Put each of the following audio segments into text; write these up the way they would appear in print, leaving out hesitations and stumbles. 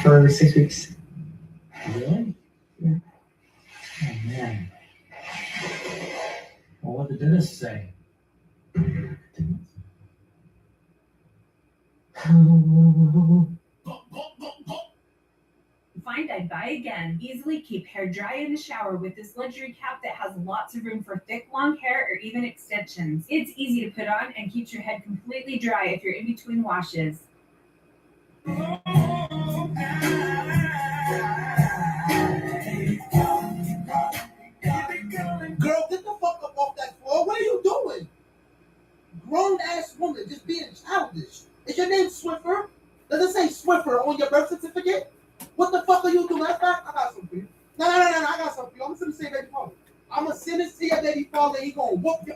for 6 weeks. Really? Yeah. Oh, man. Well, what did the dentist say? Find I'd buy again. Easily keep hair dry in the shower with this luxury cap that has lots of room for thick, long hair or even extensions. It's easy to put on and keeps your head completely dry if you're in between washes. Girl, get the fuck up off that floor. What are you doing? Grown ass woman just being childish. Is your name Swiffer? Does it say Swiffer on your birth certificate? What the fuck are you doing? Matter of fact, I got something for you. No, I got something for you. I'm gonna say baby father. I'm gonna send it to your baby father and he gonna whoop you.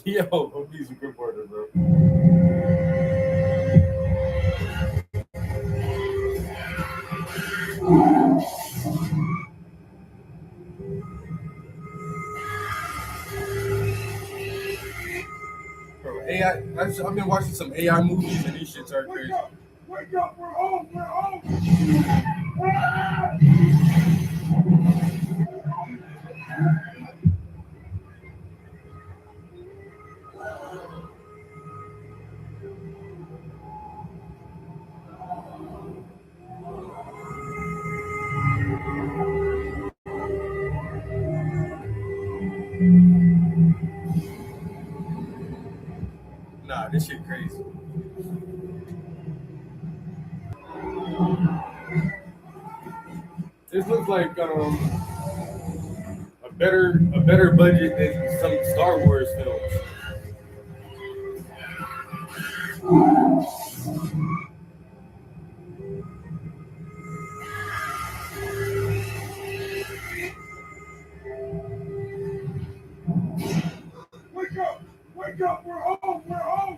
Yo, he's a good partner, bro. Bro, AI. I've been watching some AI movies and these shits are crazy. Wake up, we're home, we're home. Nah, this shit crazy. This looks like a better budget than some Star Wars films. Wake up, we're home, we're home.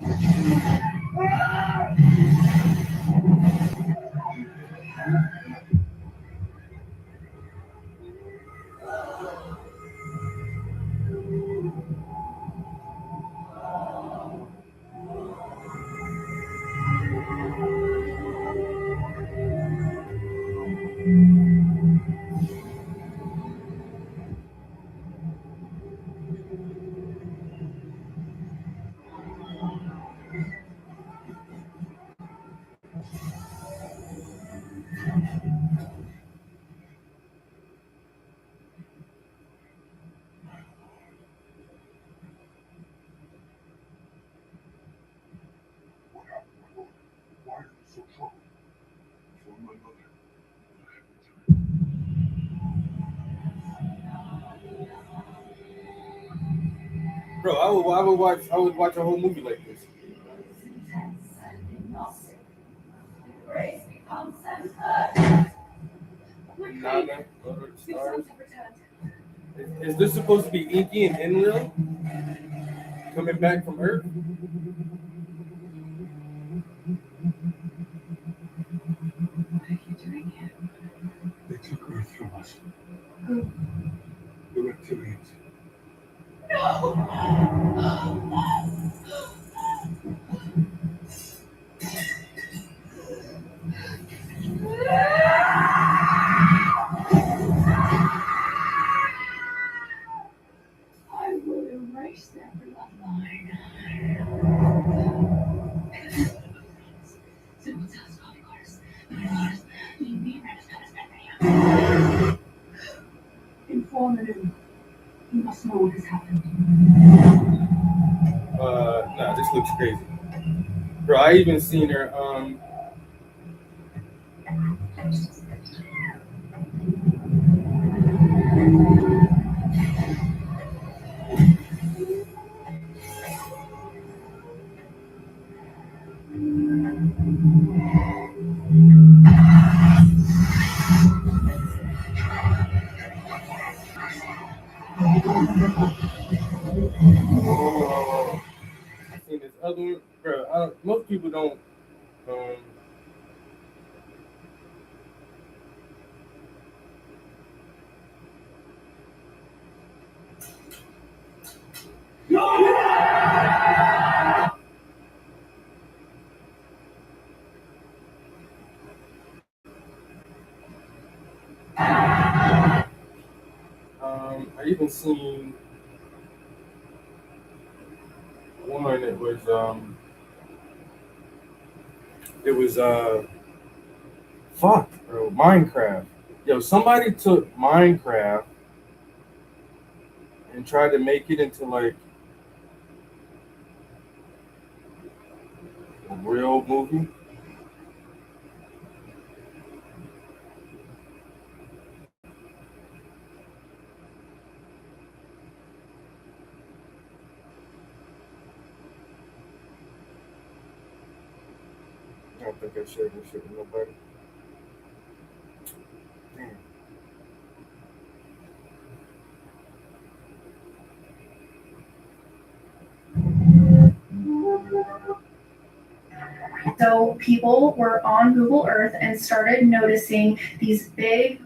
Why are you so troubled? For my mother. Bro, I would watch a whole movie like this. Nana, stars. Is this supposed to be Inky and Enlil coming back from Earth? What are you doing here? They took Earth from us. The reptilians. No! I will erase their bloodline. Inform him. He must know what has happened. Nah, this looks crazy. Bro, I even seen her, I seen this other one. Bro, most people don't, even seen one. It was fuck, bro, Minecraft. Yo, somebody took Minecraft and tried to make it into like a real movie. I don't think I shared this shit with nobody. Damn. So people were on Google Earth and started noticing these big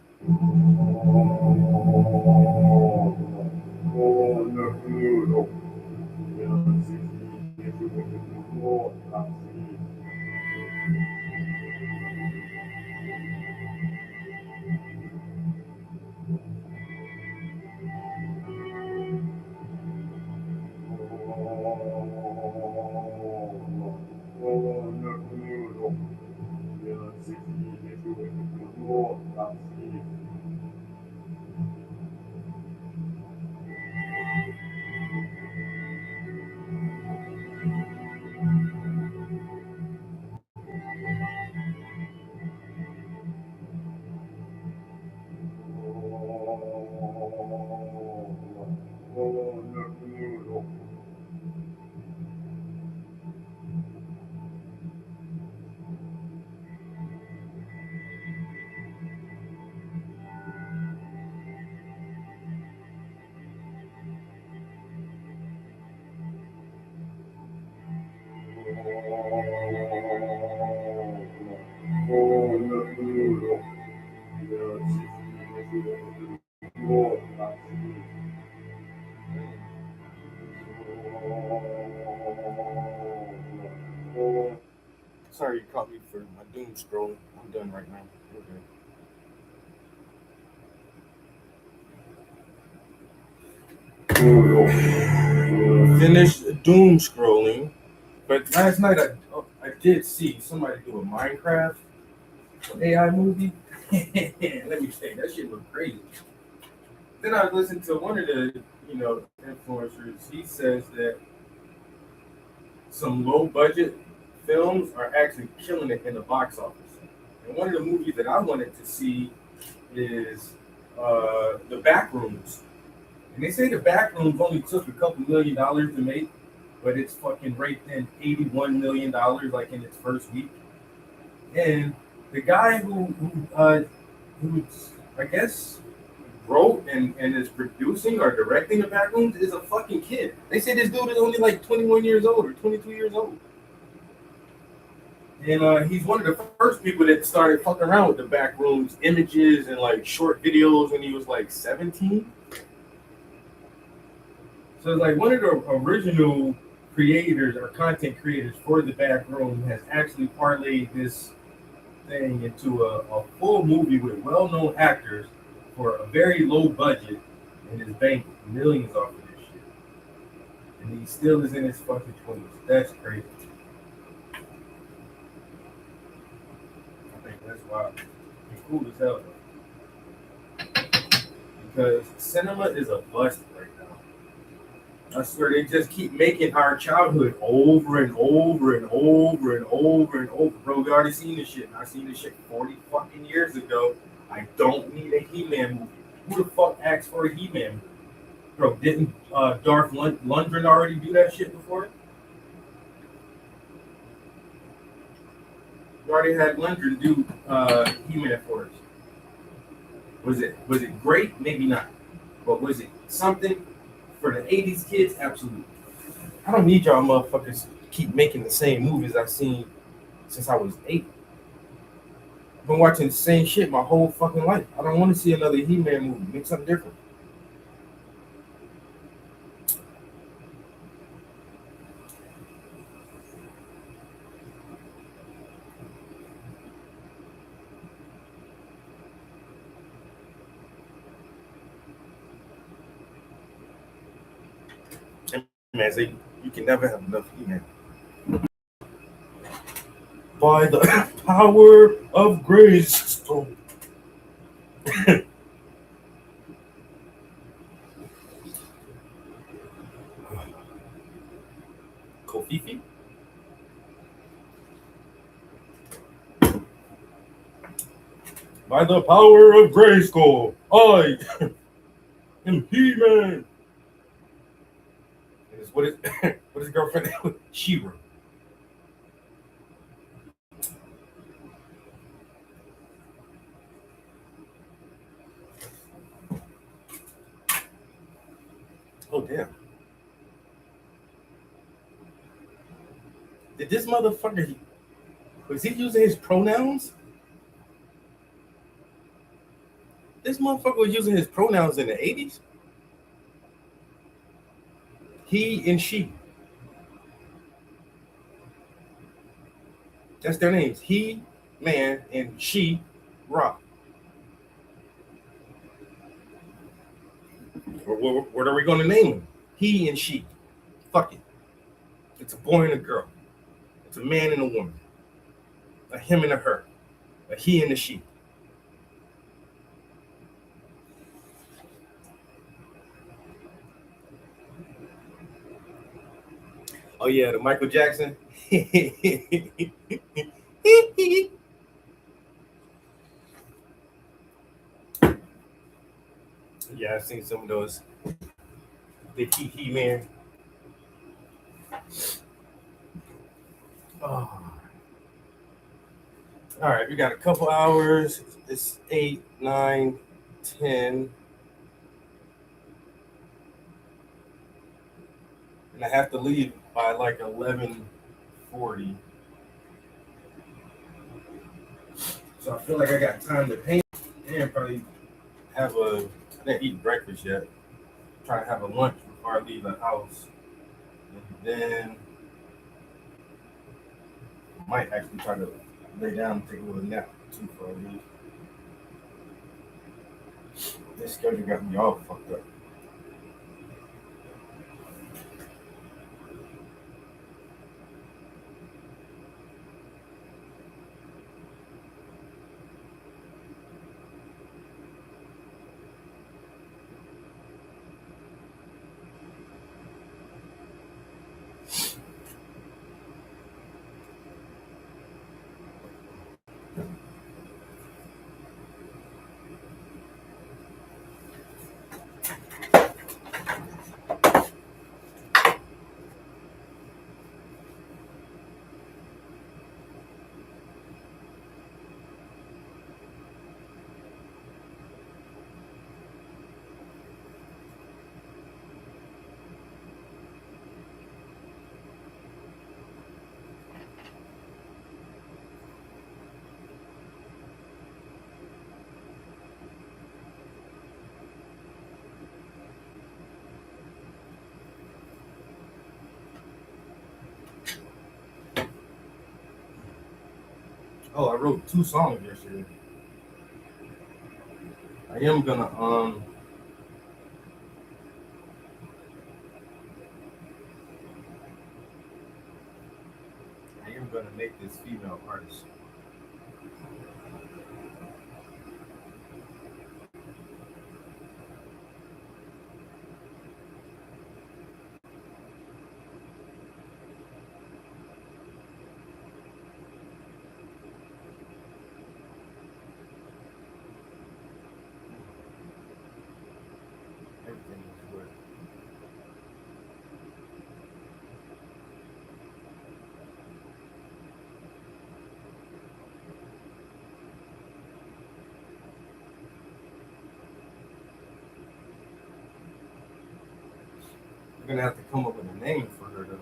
Sorry, you caught me for my doom scrolling. I'm done right now. Okay. Finished doom scrolling, but last night I did see somebody do a Minecraft AI movie. Let me tell you, that shit looked crazy. Then I listened to one of the influencers. He says that some low budget films are actually killing it in the box office. And one of the movies that I wanted to see is The Backrooms. And they say The Backrooms only took a couple $1 million to make, but it's fucking raked in $81 million like in its first week. And the guy who I guess wrote and is producing or directing The Backrooms is a fucking kid. They say this dude is only like 21 years old or 22 years old. And he's one of the first people that started fucking around with The Backrooms images and like short videos when he was like 17. So it's like one of the original creators or content creators for The Backroom has actually parlayed this thing into a full movie with well-known actors for a very low budget and has banked millions off of this shit. And he still is in his fucking 20s. That's crazy. I think that's wild. It's cool as hell though. Because cinema is a bust right now. I swear they just keep making our childhood over and over and over and over and over. Bro, we already seen this shit. I seen this shit 40 fucking years ago. I don't need a He-Man movie. Who the fuck asked for a He-Man movie? Bro, didn't Darth Lundgren already do that shit before? You already had Lundgren do He-Man for us. Was it great? Maybe not. But was it something for the 80s kids? Absolutely. I don't need y'all motherfuckers to keep making the same movies I've seen since I was 8. I've been watching the same shit my whole fucking life. I don't want to see another He-Man movie. Make something different. Man, say you can never have enough He-Man. By the power of grace. Oh. Kofifi? By the power of Grayskull, I am He-Man. And it's what his girlfriend name? She-Ra. Oh damn. Did this motherfucker was he using his pronouns? This motherfucker was using his pronouns in the 80s? He and she. That's their names. He, man, and she, Ra. What are we going to name them? He and she. Fuck it. It's a boy and a girl. It's a man and a woman. A him and a her. A he and a she. Oh yeah, the Michael Jackson. Yeah, I've seen some of those. The He Man. Oh. All right, we got a couple hours. It's 8, 9, 10. And I have to leave by like 11:40. So I feel like I got time to paint and probably I didn't eat breakfast yet. Try to have a lunch before I leave the house. And then I might actually try to lay down and take a little nap too before I leave. This schedule got me all fucked up. Oh, I wrote 2 songs yesterday. I am gonna make this female artist. Everything is good. We're gonna have to come up with a name for her though.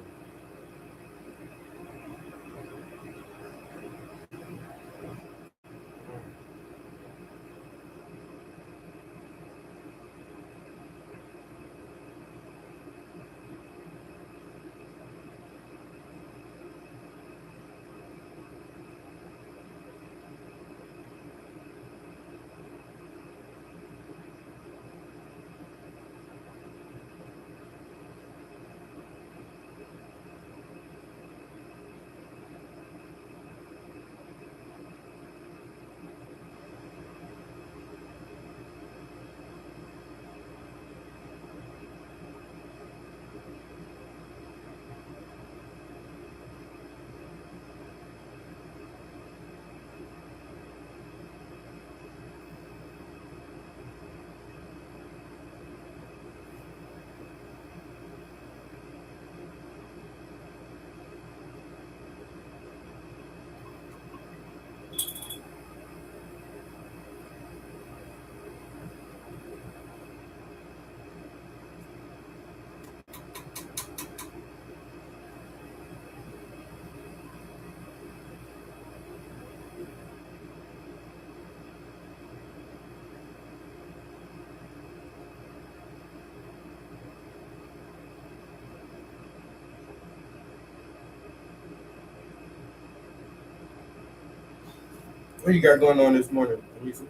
What you got going on this morning, Lisa?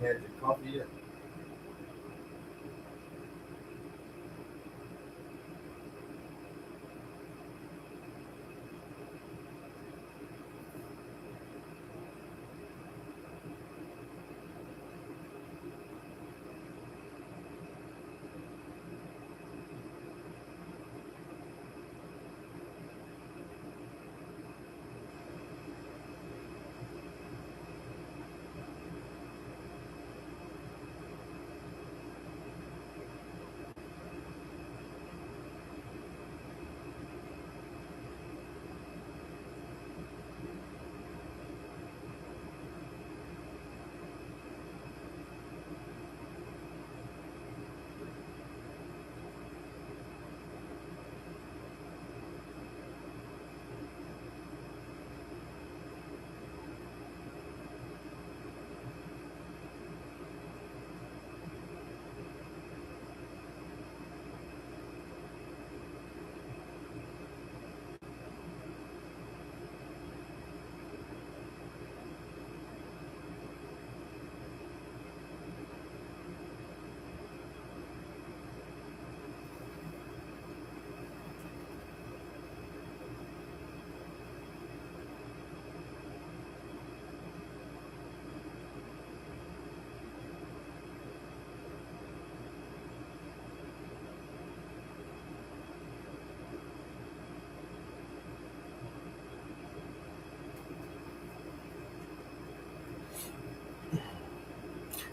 You had your coffee yet?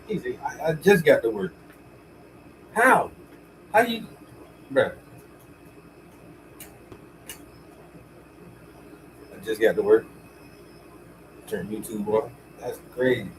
Easy. I just got to work. How? How you, bruh? I just got to work. Turn YouTube on. That's crazy.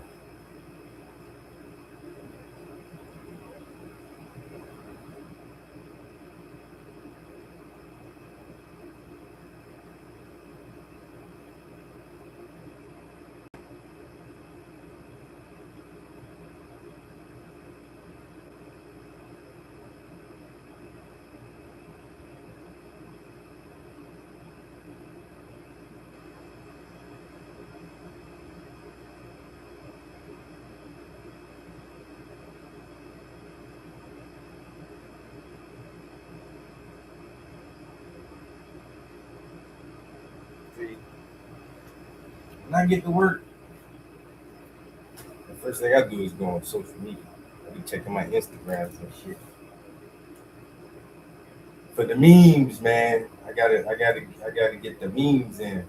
See, when I get to work, the first thing I do is go on social media. I be checking my Instagrams and shit. For the memes, man, I gotta get the memes in.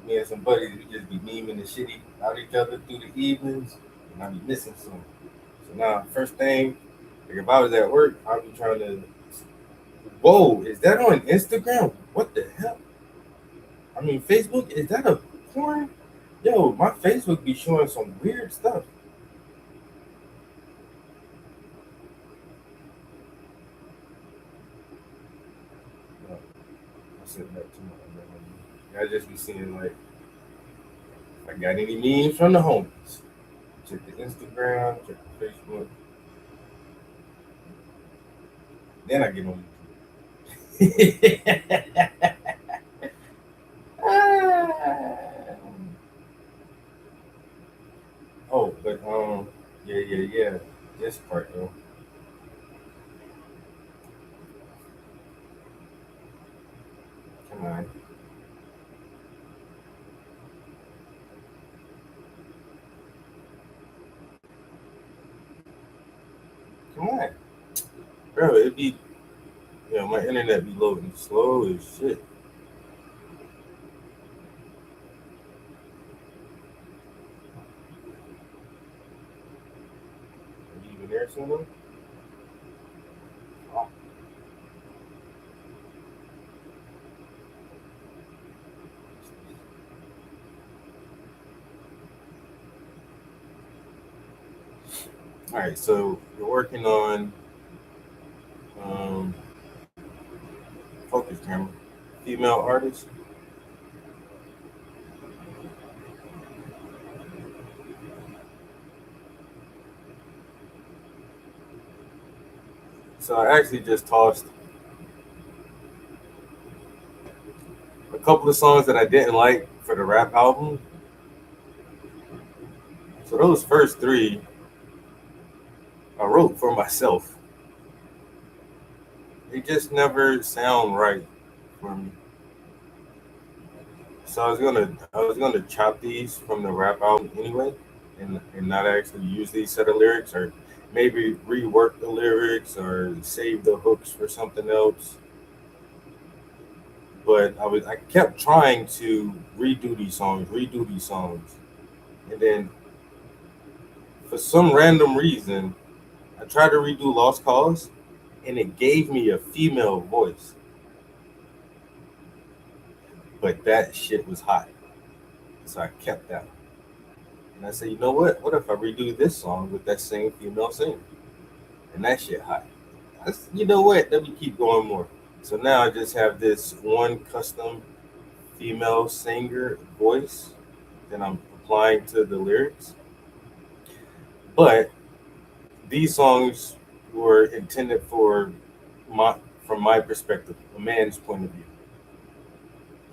Me and some buddies, we just be memeing the shit out each other through the evenings, and I be missing some. So now, first thing, like if I was at work, I'd be trying to. Whoa, is that on Instagram? What the hell? I mean, Facebook, is that a porn? Yo, my Facebook be showing some weird stuff. No, I said that too much. I just be seeing like, if I got any memes from the homies. Check the Instagram, check the Facebook. Then I get on YouTube. Oh, but yeah. This part though. Come on. Come on. Bro, it be my internet be loading slow as shit. Are you even there soon? Oh. All right, so we're working on focus camera, female artist. So I actually just tossed a couple of songs that I didn't like for the rap album. So those first three I wrote for myself. They just never sound right for me. So I was gonna chop these from the rap album anyway, and not actually use these set of lyrics, or maybe rework the lyrics or save the hooks for something else. But I kept trying to redo these songs, and then for some random reason I tried to redo Lost Cause, and it gave me a female voice, but that shit was hot, so I kept that. And I said, you know what? What if I redo this song with that same female singer? And that shit hot. You know what? Let me keep going more. So now I just have this one custom female singer voice that I'm applying to the lyrics. But these songs were intended from my perspective, a man's point of view.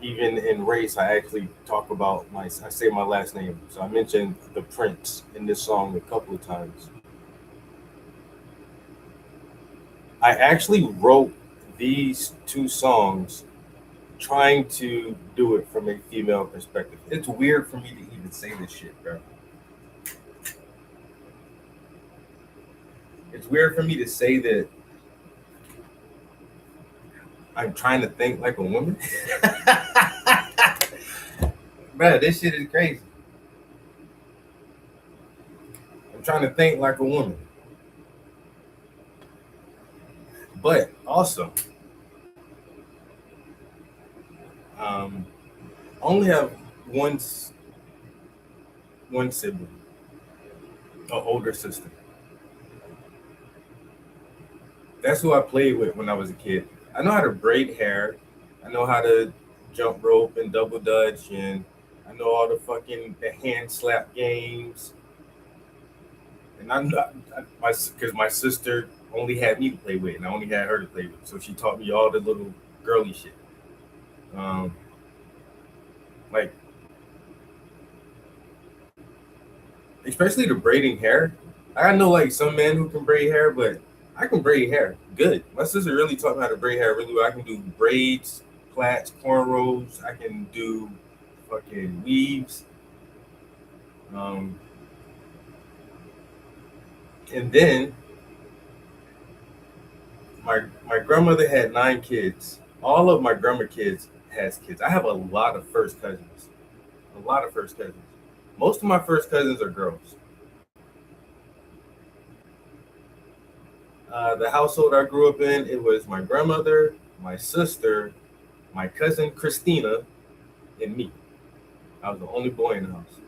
Even in race, I actually talk about I say my last name. So I mentioned the Prince in this song a couple of times. I actually wrote these two songs trying to do it from a female perspective. It's weird for me to even say this shit, bro. It's weird for me to say that I'm trying to think like a woman. Bro, this shit is crazy. I'm trying to think like a woman. But also, I only have one sibling, an older sister. That's who I played with when I was a kid. I know how to braid hair. I know how to jump rope and double dutch, and I know all the hand slap games. And I'm not because my sister only had me to play with, and I only had her to play with. So she taught me all the little girly shit. Like especially the braiding hair. I know like some men who can braid hair, but I can braid hair good. My sister really taught me how to braid hair really well. I can do braids, plaits, cornrows. I can do fucking weaves. And then my grandmother had 9 kids. All of my grandma kids has kids. I have a lot of first cousins. A lot of first cousins. Most of my first cousins are girls. The household I grew up in, it was my grandmother, my sister, my cousin Christina, and me. I was the only boy in the house.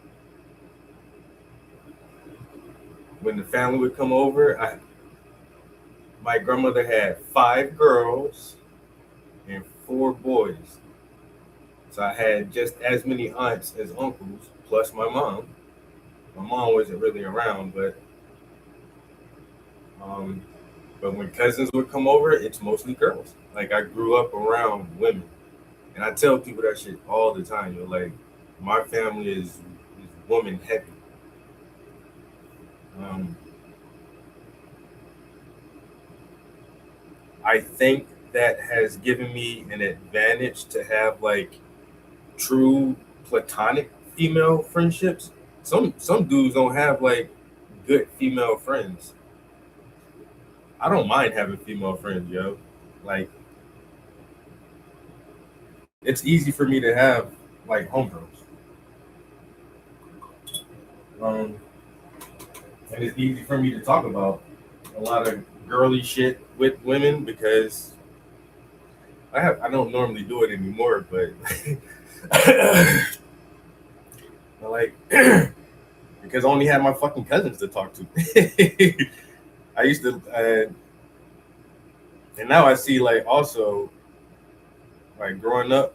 When the family would come over, my grandmother had 5 girls and 4 boys. So I had just as many aunts as uncles, plus my mom. My mom wasn't really around, but when cousins would come over, it's mostly girls. Like I grew up around women, and I tell people that shit all the time. You're like, my family is woman heavy. I think that has given me an advantage to have like true platonic female friendships. Some dudes don't have like good female friends. I don't mind having female friends, yo. Like it's easy for me to have like homegirls. And it's easy for me to talk about a lot of girly shit with women because I don't normally do it anymore, but like because I only had my fucking cousins to talk to. I used to, and now I see like also, like growing up,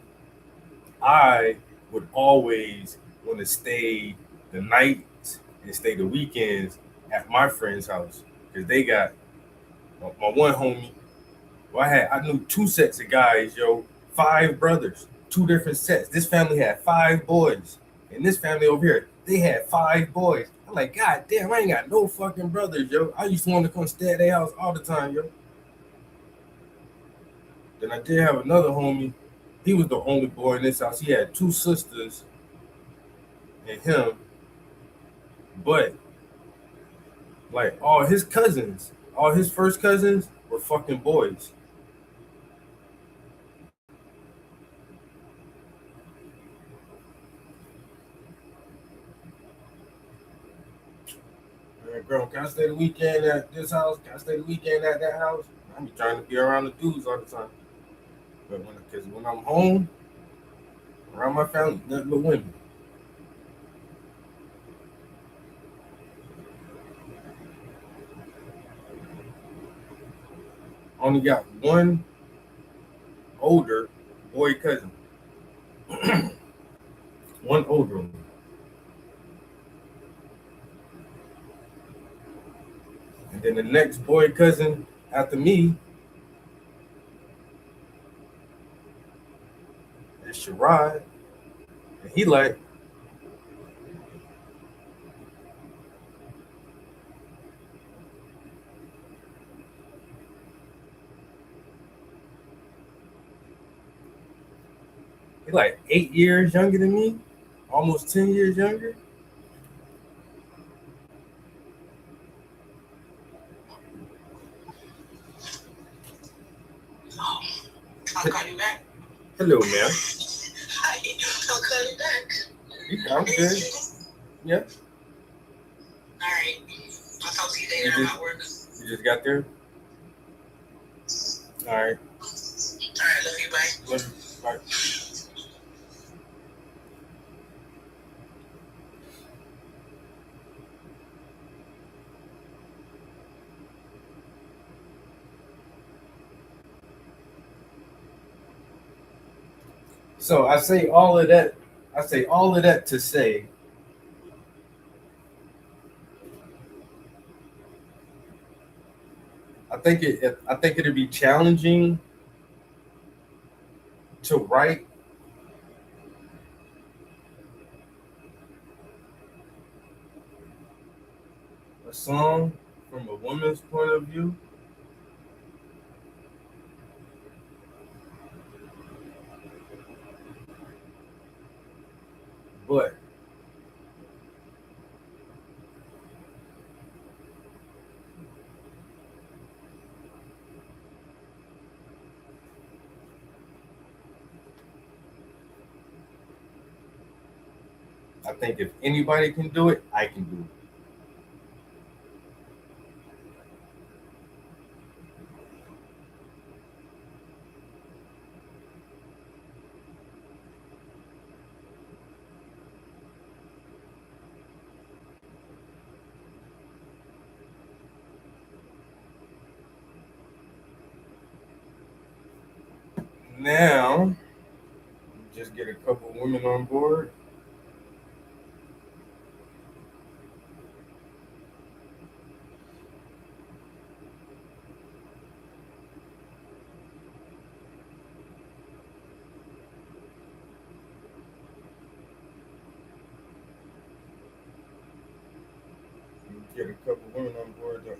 I would always want to stay the night and stay the weekends at my friend's house because they got My one homie. Well, I knew 2 sets of guys, yo. 5 brothers, 2 different sets. This family had 5 boys, and this family over here, they had 5 boys. I'm like, God damn, I ain't got no fucking brothers, yo. I used to want to come stay at their house all the time, yo. Then I did have another homie. He was the only boy in this house. He had 2 sisters and him, but like all his cousins, all his first cousins were fucking boys. Man, girl, can I stay the weekend at this house? Can I stay the weekend at that house? I be trying to be around the dudes all the time. But when I'm home, around my family, nothing but women. Only got one older boy cousin. One older one. And then the next boy cousin after me is Sherrod. And he like, he like 8 years younger than me, almost 10 years younger. I'll call you back. Hello, man. Hi, I'll call you back. I'm good. Yeah. All right. I'll talk to you later. I'm at work. You just got there? All right. All right, love you. Bye. Love you. Bye. So I say all of that. I say all of that to say I think it'd be challenging to write a song from a woman's point of view. But I think if anybody can do it, I can do it. Now, just get a couple women on board. Get a couple women on board that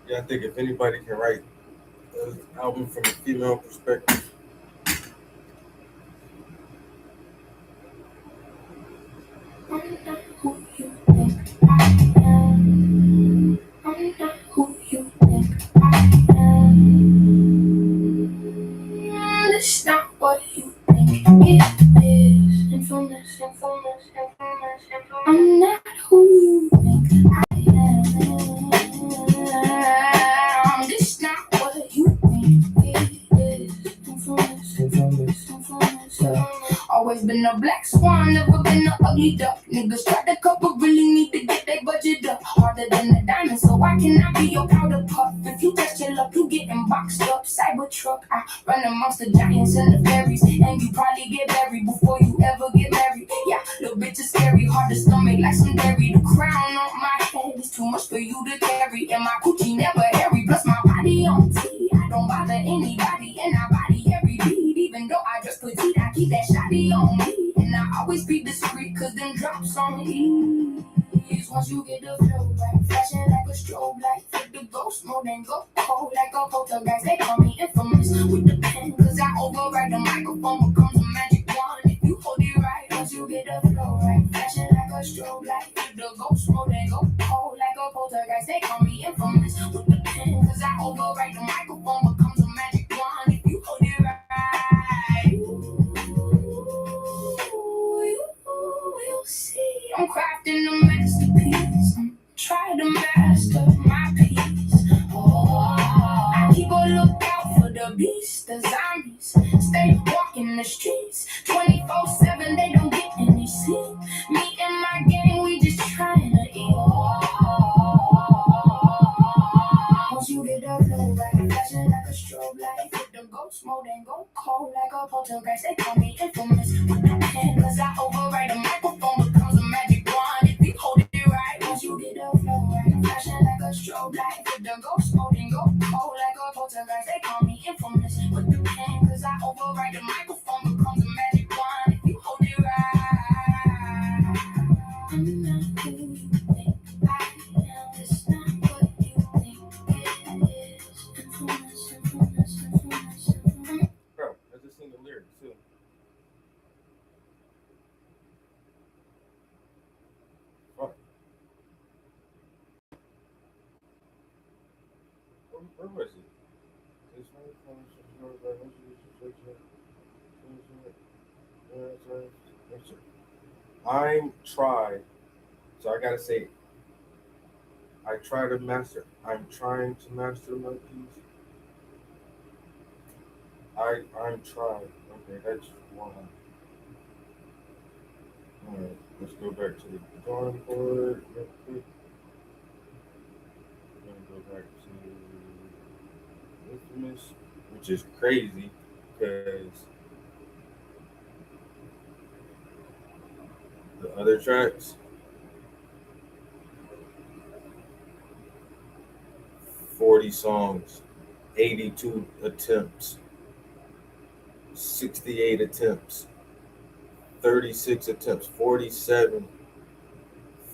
Yeah, I think if anybody can write an album from a female perspective, I'm not who you think I am. I'm not who you think I am. That's not what you think it is. Infamous, infamous, infamous, infamous. I'm not who you think I am. That's not what you think it is. Infamous, infamous, infamous, infamous. Always been a black swan, never been an ugly duck. Niggas try to cover, really need to get their budget up. Harder than a diamond, so I cannot be your powder puff. If you test your luck, you getting boxed up. Cybertruck, I run amongst the giants and the fairies, and you probably get buried before you ever get married. Yeah, little bitch is scary, hard to stomach like some dairy. The crown on my head is too much for you to carry, and my coochie never hairy. Plus my body on T, I don't bother anybody, and I body every beat. Even though I just petite, I keep that shotty on me, and I always be discreet, cause them drops on me. Once you get the flow right, flashing like a strobe light, hit the ghost mode and go cold like a poltergeist. They call me infamous with the pen, cause I override the microphone becomes a magic wand if you hold it right. Once you get the flow right, flashing like a strobe light, hit the ghost mode and go cold like a poltergeist. They call me infamous with the pen, cause I override the microphone becomes a magic wand if you hold it right. You'll see, I'm crafting a masterpiece. I'm trying to master my piece. Oh, I keep a lookout for the beast, the zombies. Stay walking the streets 24/7. They don't get any sleep. Me and my gang, we just trying to eat. Once you get the flow right, flashing like a strobe light, hit the ghost mode and go cold like a poltergeist. They call me infamous with the pen, cause I override the microphone becomes a magic wand if you hold it right. Once you get the flow right, flashing like a strobe light, hit the ghost mode and go cold like a poltergeist. They call me infamous with the pen, cause I override the microphone becomes a magic wand if you hold it right. I'm not who you think I am. It's not what you think it is. Infamous, infamous, infamous, infamous. bro, I just seen the lyrics too. Fuck. Where was it? I'm try. So I gotta say, I try to master. I'm trying to master my piece. I'm trying. Okay, that's one. Alright, let's go back to the drawing board real quick. We're gonna go back to Infamous, which is crazy because the other tracks, 40 songs, 82 attempts, 68 attempts, 36 attempts, 47,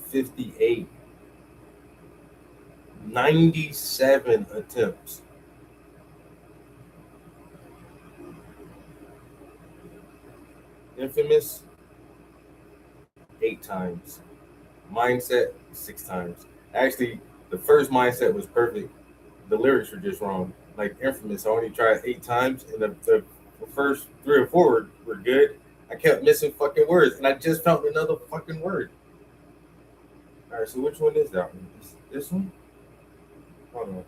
58, 97 attempts. Infamous, 8 times. Mindset, 6 times. Actually, the first Mindset was perfect. The lyrics were just wrong. Like Infamous, I only tried 8 times, and the first 3 or 4 were good. I kept missing fucking words, and I just found another fucking word. All right, so which one is that one? This one? Hold on.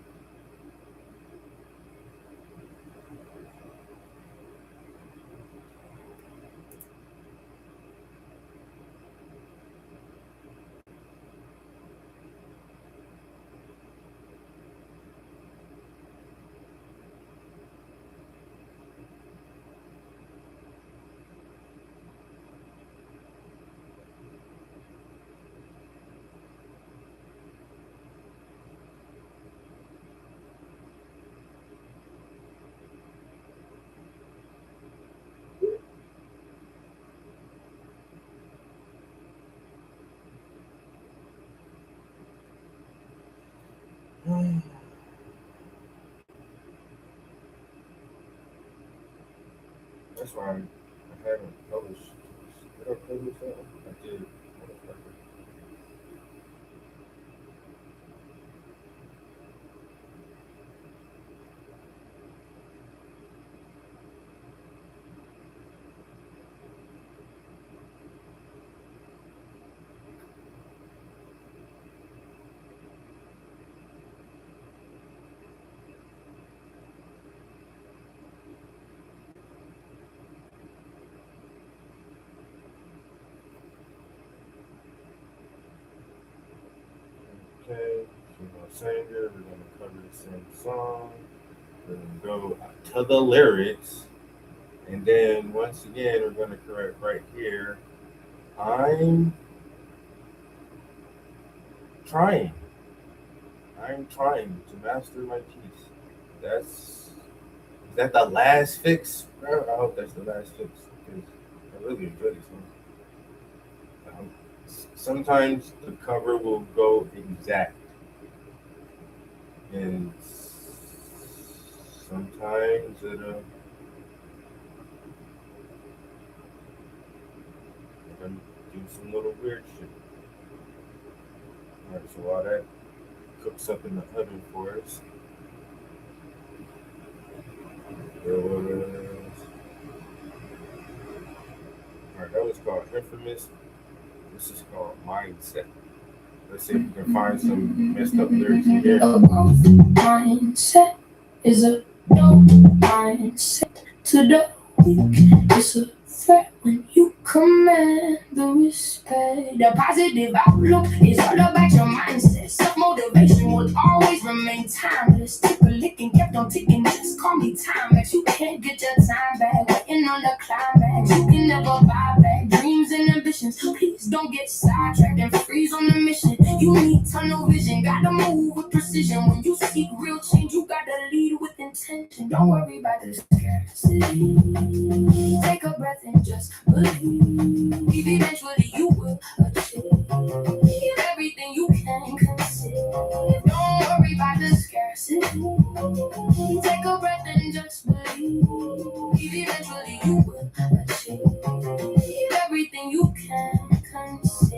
That's why I haven't published. Did I publish that? I did. Motherfucker. Okay, we're gonna sing it. We're gonna cover the same song. We're gonna go to the lyrics, and then once again, we're gonna correct right here. I'm trying. I'm trying to master my piece. Is that the last fix, bro? I hope that's the last fix because I really enjoy this one. Sometimes the cover will go exact, and sometimes it'll do some little weird shit. Alright, so while that cooks up in the oven for us, alright, that was called Infamous. This is called Mindset. Let's see if we can find some messed up lyrics in here. A growth mindset is a dope mindset to the weak. It's a threat when you command the respect. The positive outlook is all about your mindset. Self-motivation will always remain timeless. Take a lick and kept on ticking. Just call me timeless. You can't get your time back. Waiting on the climax. You can never buy back dreams and ambitions. Please don't get sidetracked and freeze on the mission. You need tunnel vision. Gotta move with precision. When you seek real change, you gotta lead with intention. Don't worry about the scarcity. Take a breath and just believe. Eventually you will achieve everything you can conceive. Don't worry about the scarcity. Take a breath and just believe. Eventually you will achieve everything you can conceive.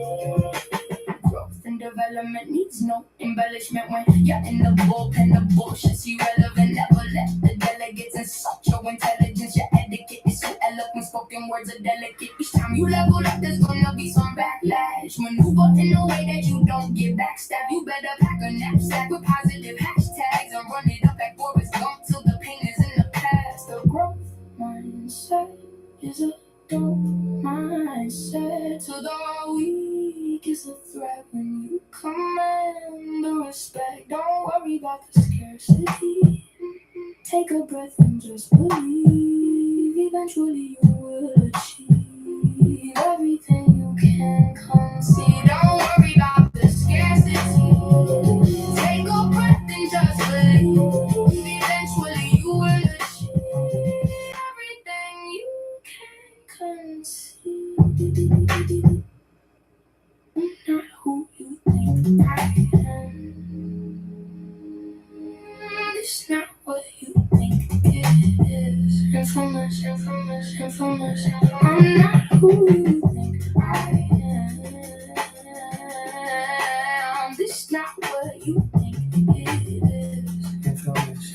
Growth and development needs no embellishment. When you're in the bullpen, the bullshit's irrelevant. Never let the delegates insult your intelligence. Your etiquette is so eloquent, spoken words are delicate. Each time you level up, there's gonna be some backlash. Maneuver in a way that you don't get backstabbed. You better pack a knapsack with positive hashtags and run it up like Forrest Gump till the pain is in the past. The growth mindset is a dope mindset to the weak. Is a threat when you command the respect. Don't worry about the scarcity. Take a breath and just believe. Eventually you will achieve everything you can conceive. Don't worry about the scarcity. Take a breath and just believe. Eventually you will achieve everything you can conceive. I'm not who you think I am. It's not what you think it is. Infamous. I'm not who you think I am. This not what you think it is. Infamous.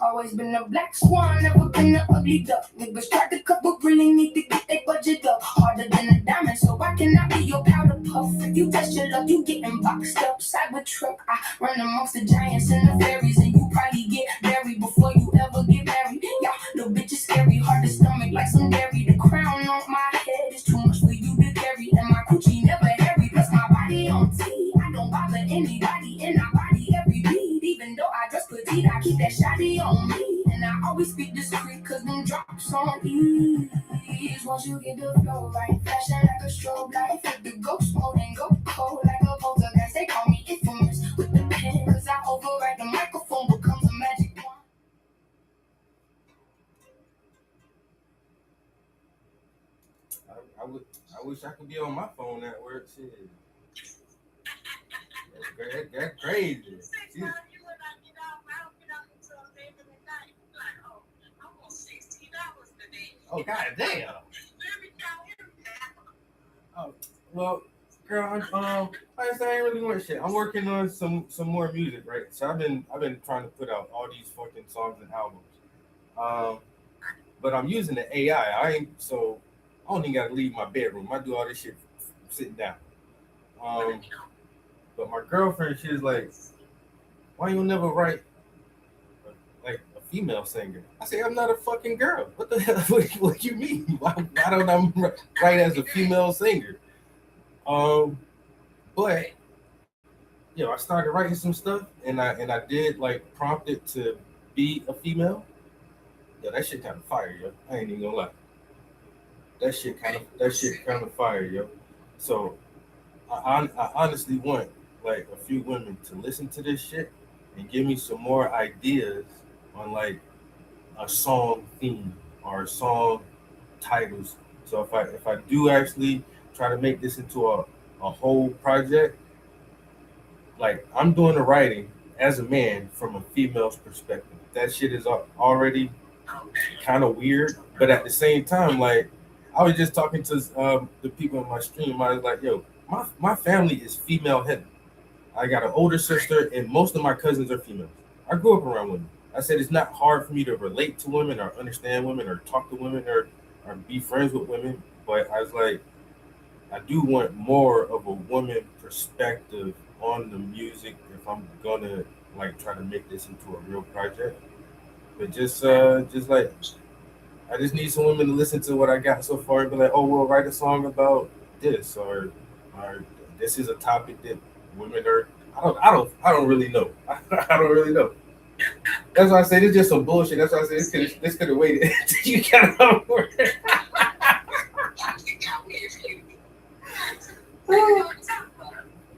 Always been a black swan, never been an ugly duck. Niggas tried to cut, but really need to get their budget up. Harder than a diamond, so I cannot be your powder puff. If you test your luck, you getting boxed up. Cybertruck, I run amongst the giants and the fairies, and you probably get buried before you ever get married. Y'all little bitch is scary, hard to stomach like some dairy. The crown on my head is too much for you to carry, and my coochie never hairy. Plus my body on T, I don't bother anybody in my body every beat. Even though I dress petite, I keep that shawty on me. And I always speak discreet, cause them drops on ease. Once you get the flow right, flashing like a strobe light. Flip the ghost mode and go cold like a poltergeist. They call me infamous with the pen, cause I override the microphone becomes a magic wand. I wish I could be on my phone at work. Shit. That's crazy. You would not get out. I don't get out until later at night. Like, oh, I'm gonna say Oh god damn. Oh well, girl, like I said, I ain't really want shit. I'm working on some more music, right? So I've been trying to put out all these fucking songs and albums. Um, but I'm using the AI. I don't even gotta leave my bedroom. I do all this shit sitting down. Um, but my girlfriend, she's like, "Why you never write like a female singer?" I say, "I'm not a fucking girl. What the hell? What you mean? Why don't I write as a female singer?" But I started writing some stuff, and I did like prompt it to be a female. Yeah, that shit kind of fire, yo. I ain't even gonna lie. That shit kind of fire, yo. So I honestly want like a few women to listen to this shit and give me some more ideas on like a song theme or a song titles. So if I do actually try to make this into a whole project, like I'm doing the writing as a man from a female's perspective. That shit is already kind of weird, but at the same time, like I was just talking to the people in my stream. I was like, "Yo, my family is female heavy. I got an older sister, and most of my cousins are females. I grew up around women. I said it's not hard for me to relate to women or understand women or talk to women or be friends with women, but I was like, I do want more of a woman perspective on the music if I'm gonna like try to make this into a real project. But just like I just need some women to listen to what I got so far and be like, oh, well, write a song about this or this is a topic that women are. I don't really know. I don't really know. That's why I said it's just some bullshit. That's why I said this could have waited until you got over.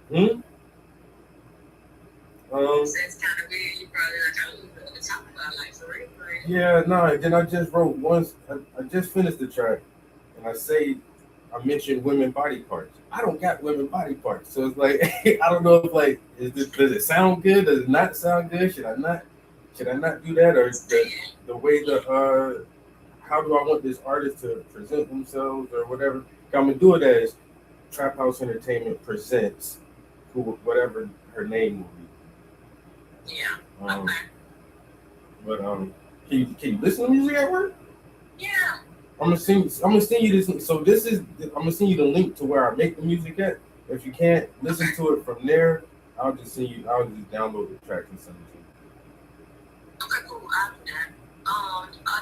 Hmm? That's kind of weird. You probably like, I don't even know what to talk about, like, for real. Yeah, no. Then I just wrote once. I just finished the track, and I mentioned women body parts. I don't got women body parts, so it's like I don't know if like does it sound good? Does it not sound good? Should I not do that, or the way how do I want this artist to present themselves or whatever? I'm gonna do it as Trap House Entertainment presents whatever her name will be. Yeah. Okay. But can you listen to music at work? Yeah. I'm gonna send you this. So I'm gonna send you the link to where I make the music at. If you can't listen to it from there, I'll just download the tracks and send it to you. Okay, cool. I'll do that.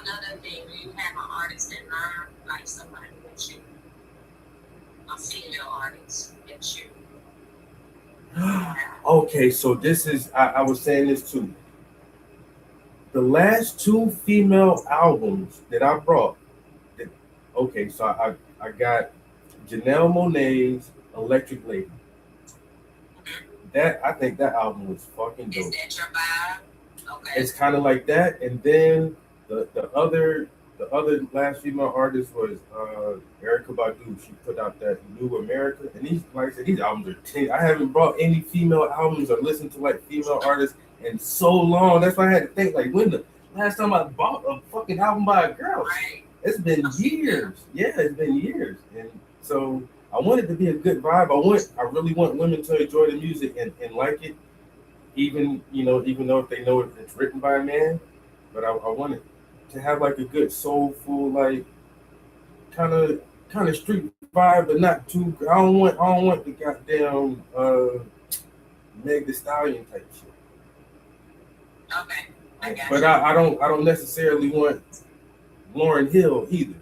Another thing, you have an artist in mind, like somebody that you, a female artist that you. Okay, so this is I was saying this too. The last two female albums that I brought. Okay, so I got Janelle Monáe's Electric Lady. I think that album was fucking dope. Is that your vibe? Okay. It's kind of like that, and then the other last female artist was Erykah Badu. She put out that New America, and these, like I said, these albums are 10. I haven't brought any female albums or listened to like female artists in so long. That's why I had to think like when the last time I bought a fucking album by a girl. Right. It's been years. Yeah, it's been years. And so I want it to be a good vibe. I really want women to enjoy the music and like it, even though if they know it's written by a man. But I want it to have like a good soulful, like kind of street vibe, but not too. I don't want the goddamn Meg Thee Stallion type shit. Okay. I got But you. I don't necessarily want Lauryn Hill either,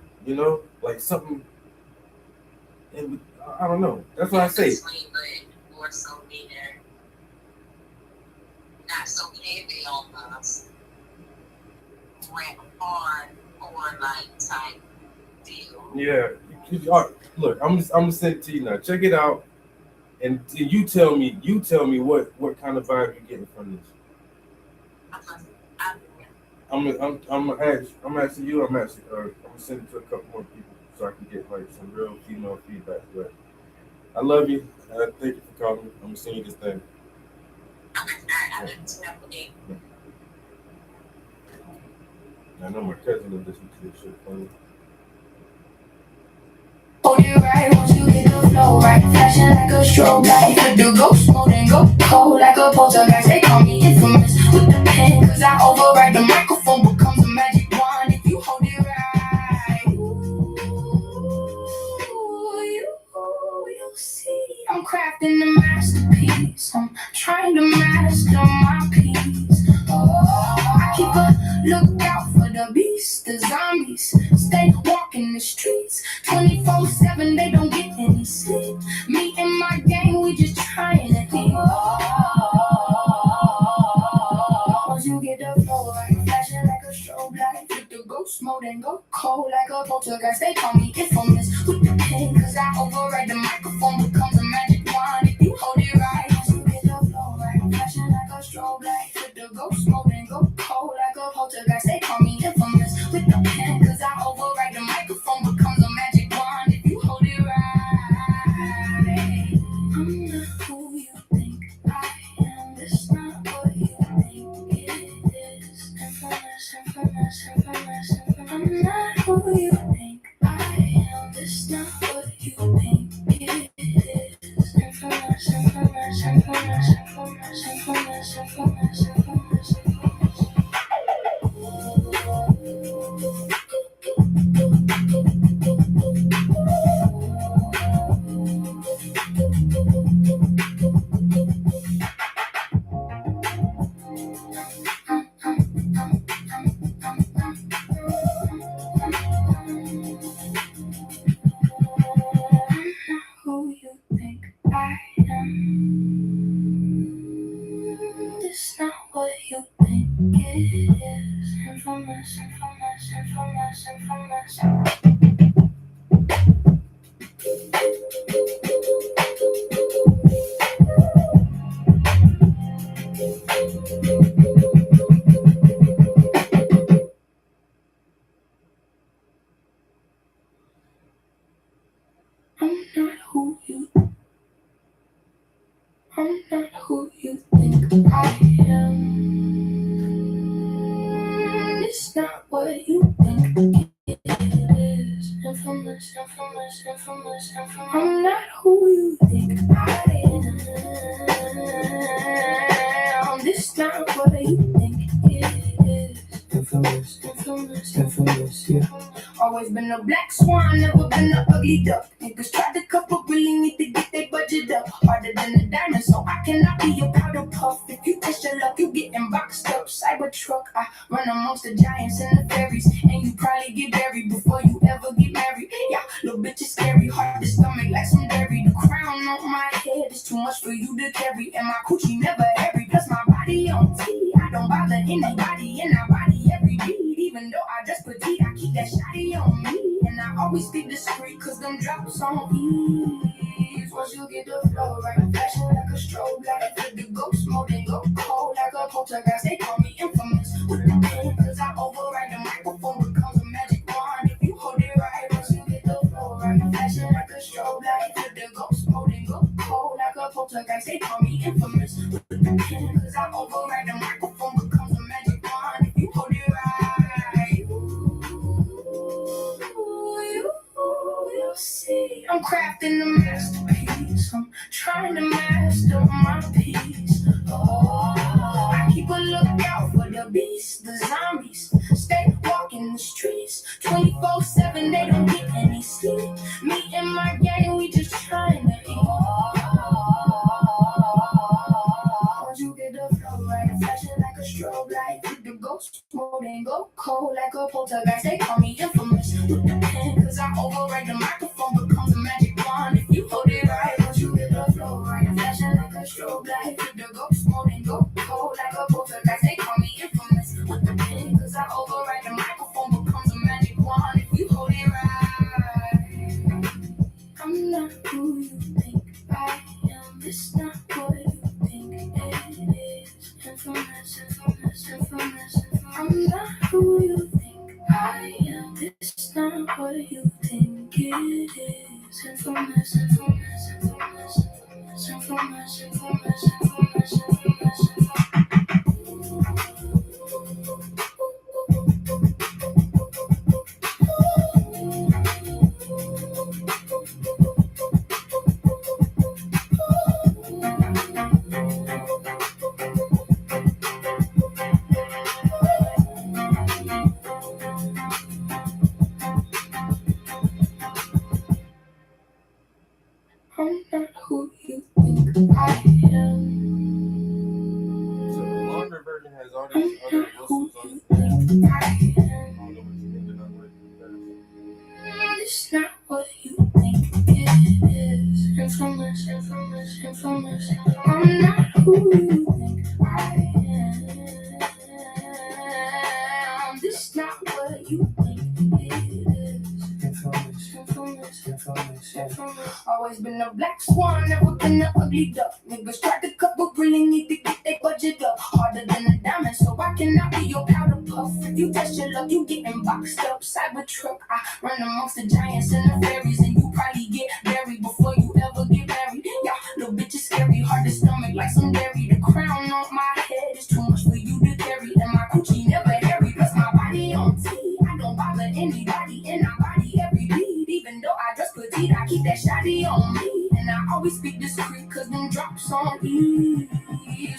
like something. I don't know. That's what I say. Sweet, but more so being not so heavy on us. Went hard or like type deal. Yeah. Look, I'm gonna send it to you now. Check it out, and you tell me what kind of vibe you're getting from this. I'm asking you. I'm gonna send it to a couple more people so I can get like some real female feedback. But I love you. Thank you for calling me. I'm gonna send you this thing. I know my cousin will listen to this shit. Funny. right once you hit the flow right. Flashing like a strobe light with the ghost mode and go cold like a poltergeist. They call me infamous with the pen, cause I override the microphone becomes a magic wand if you hold it right. Ooh, you'll see. I'm crafting a masterpiece. I'm trying to master my piece. I keep a lookout for the beast, the zombies. Stay walking the streets 24/7. They don't get any sleep. Me and my gang, we just trying to eat. Once you get the flow right, flashing like a strobe light with the ghost mode and go cold like a poltergeist. They call me infamous with the pen, cause I override the microphone becomes a magic wand if you hold it right. Once you get the flow right, flashing like a strobe light with the ghost mode and go cold like a poltergeist. They call me infamous with the pen, cause I override the microphone becomes a magic wand if you hold it right. I'm not who you think I am. This not what you think it is. Infamous, infamous, infamous, infamous. I'm not who you think I am. This not what you think it is. Infamous, infamous, infamous, infamous, infamous, infamous, infamous, infamous. Who you think I am? This not what you think it is. Infamous, infamous, infamous, infamous. I'm not who you think I am. It's not what you think it is. Infamous, infamous, infamous, infamous. I'm not who you think I am. This not what you think it is. Infamous, infamous, infamous, yeah. Always been a black swan, never been an ugly duck. Niggas tried to cup up, really need to get their budget up. Harder than a diamond, so I cannot be your powder puff. If you test your luck, you getting boxed up. Cybertruck, I run amongst the giants and the fairies, and you probably get buried before you ever get married. Yeah, little bitch is scary, hard to stomach like some dairy. The crown on my head is too much for you to carry, and my coochie never hairy. Plus my body on T, I don't bother anybody in our body every day. Even though I just petite, I keep that shotty on me. And I always stay discreet, cause them drops on ease. Once you get the flow right, flashing like a strobe light with the ghost mode and go cold like a poltergeist. They call me infamous with the pen, cause I override the microphone becomes a magic wand if you hold it right. Once you get the flow right, flashing like a strobe light with the ghost mode and go cold like a poltergeist. They call me infamous with the pen, cause I override the microphone becomes a magic wand if you hold it right. You'll see. I'm crafting a masterpiece. I'm trying to master my piece. I keep a lookout for the beast, the zombies. Stay walking the streets 24/7. They don't get any sleep. Me and my gang, we just trying to eat. Once you get the flow right, flashing like a strobe light with the ghost mode and go cold like a poltergeist. They call me infamous with the pen, cause I override the microphone becomes a magic wand if you hold it right. Once you get the flow right, flashing like a strobe light with the ghost mode and go cold like a poltergeist. They call me infamous with the pen, cause I override the microphone becomes a magic wand if you hold it right. I'm not who you think I am. It's not what you think it is. Infamous, infamous, infamous, infamous. I'm not who you think I am. It's not what you think it is. Infamous, infamous, infamous, infamous, infamous, infamous, infamous, infamous, infamous. all these other Who whistles on you think I am? I don't know what you're ending up with. It's not what you think it is. Infamous, infamous, infamous. I'm not who you think I am. This not what you think it is. Infamous, infamous, infamous, infamous. Always been a black swan, never been an ugly duck. Niggas tried to cut, but really need to get their budget up. Harder than a diamond, so I cannot be your powder puff. If you test your luck, you getting boxed up. Cybertruck, I run amongst the giants and the fairies, and you probably get buried before you ever get married. Y'all little bitch is scary, hard to stomach like some dairy. The crown on my head is too much for you to carry, and my coochie never hairy. Plus my body on T, I don't bother anybody, and I body every beat. Even though I dress petite, I keep that shawty on me, and I always speak discreet, cause them drops on ease.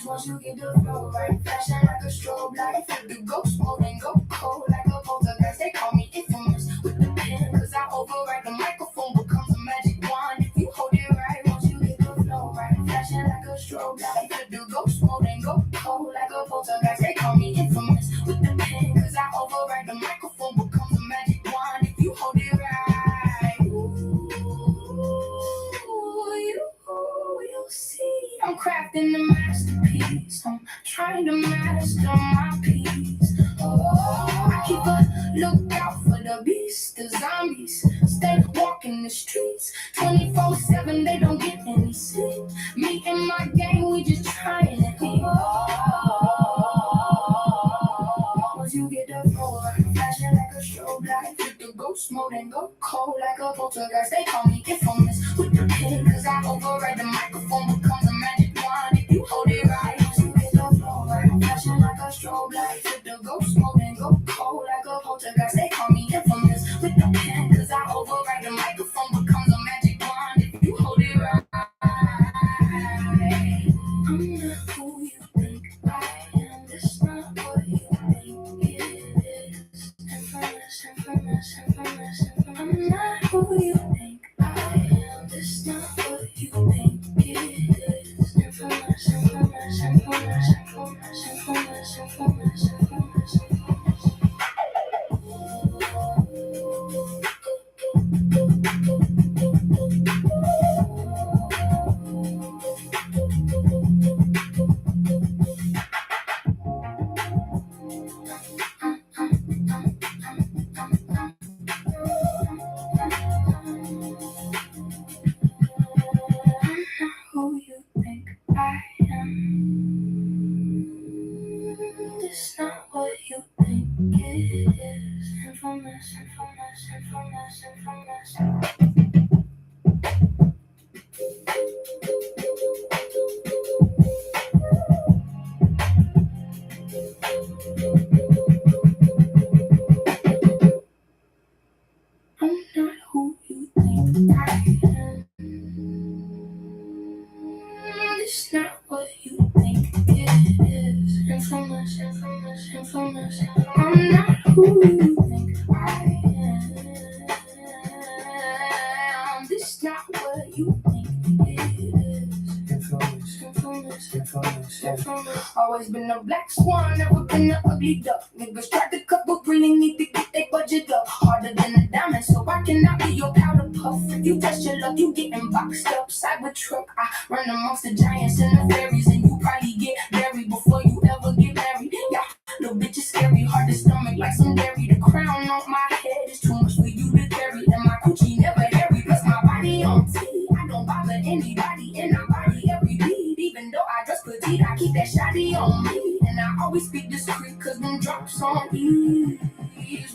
Once you get the flow right, flashing like a strobe light, flip the ghost mode and go cold like a poltergeist. They call me infamous with the pen, cause I override the microphone, becomes a magic wand if you hold it right. Once you get the flow right, flashing like a strobe light, flip the ghost mode and go cold like a poltergeist. They call me infamous with the pen, cause I override the microphone, becomes a magic wand if you hold it right. You'll see, I'm crafting a masterpiece. I'm trying to master my piece. I keep a lookout for the beasts, the zombies. Stay walking the streets 24/7. They don't get any sleep. Me and my gang, we just trying to eat. Once you get the floor, flashing like a strobe light, flip the ghost mode and go cold like a poltergeist. They call me infamous with the pen, cause I override the microphone, becomes a magic wand if you hold it right. Once you get the floor, flashing like a strobe light, flip the ghost mode and go cold like a poltergeist. They call me infamous with the pen, cause I override the microphone, becomes a magic wand if you hold it right. I'm not who you think I am. This not what you think it is. Infamous, infamous, infamous, infamous. I'm not who you think I am. This not what you think it is. Infamous, infamous, infamous, infamous, infamous, infamous, infamous, who you think I am. This not what you think it is. Infamous, infamous, infamous, infamous. I'm not who you think I am. It's not what you think it is. Infamous, infamous, infamous. I'm not who you think I am. This not what you think it is. Infamous, infamous, infamous, infamous. Always been a black swan, never been an ugly duck. Niggas tried to cut, but really need to get their budget up. Harder than a diamond, so I cannot be your powder puff. If you test your luck, you getting boxed up. Cybertruck, I run amongst the giants and the fairies, and you probably get buried before you ever get married. Yeah, little bitch is scary, hard to stomach like some dairy. The crown on my head is too much for you to carry, and my coochie never hairy. Plus my body on T, I don't bother anybody, and I body every beat. Even though I dress petite, I keep that shawty on me, and I always speak discreet, cause them drops on ease.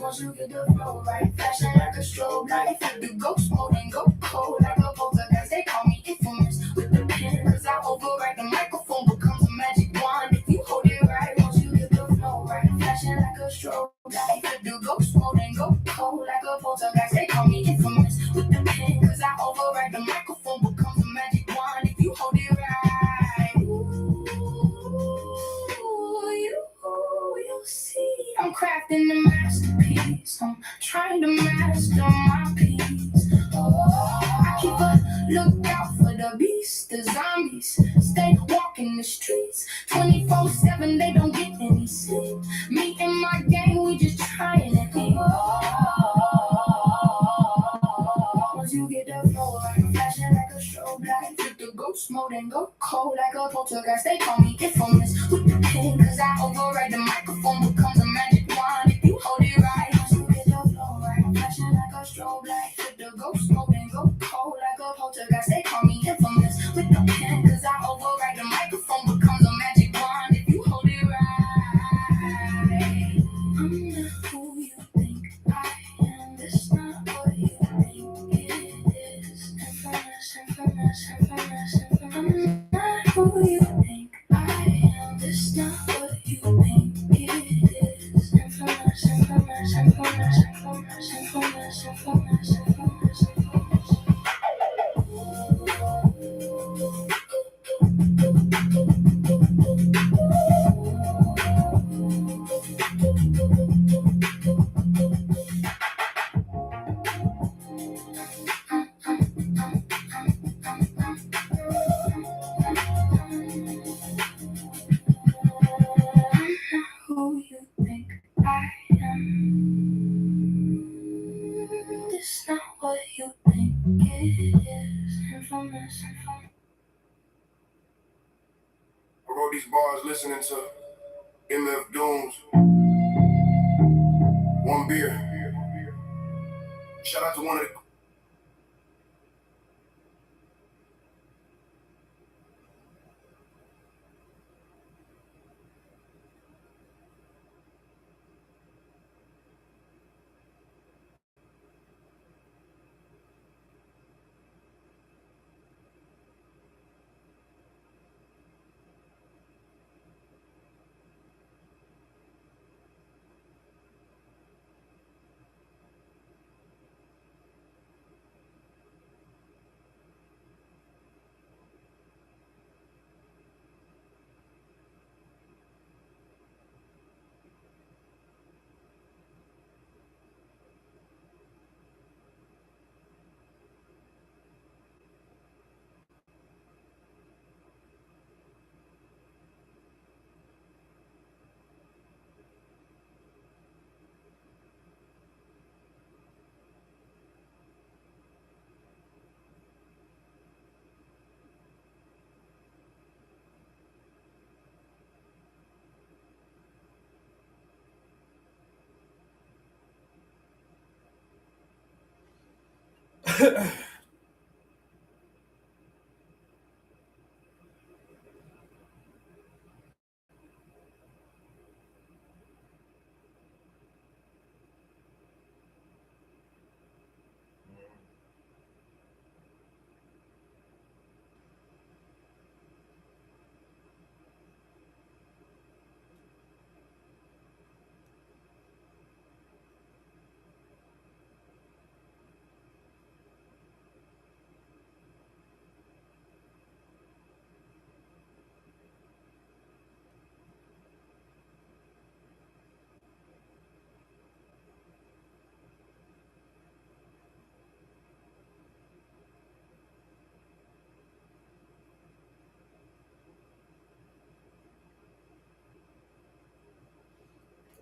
Once you get the flow right, flashing like a strobe light, flip the ghost mode and go cold like a poltergeist. They call me infamous with the pen, cause I override the microphone, becomes a magic wand if you hold it right. Once you get the flow right, flashing like a strobe light, flip the ghost mode and go cold like a poltergeist. They call me infamous with the pen, cause I override the microphone, becomes a magic wand if you hold it right. You'll see, I'm crafting a masterpiece. I'm trying to master my piece. I keep a lookout for the beasts, the zombies. Stay walking the streets 24/7. They don't get any sleep. mode and go cold like a poltergeist. They call me infamous with the pen, cause I override the microphone becomes a magic wand. If you hold it right, once you get the flow right, I'm flashing like a strobe light. With the ghost mode and go cold like a poltergeist. They call me infamous with the pen, cause I override the microphone becomes a magic wand. If you hold it right, I'm not who you think I am. It's not what you think it is. Infamous, infamous, infamous, infamous. I'm not who you think I am. It's not what you think it is. Infamous, infamous, infamous, infamous, infamous, infamous, infamous, infamous. Who you think I am? It's not what you think it is. Infamous, infamous. I wrote these bars listening to MF Doom's One Beer. Shout out to one of the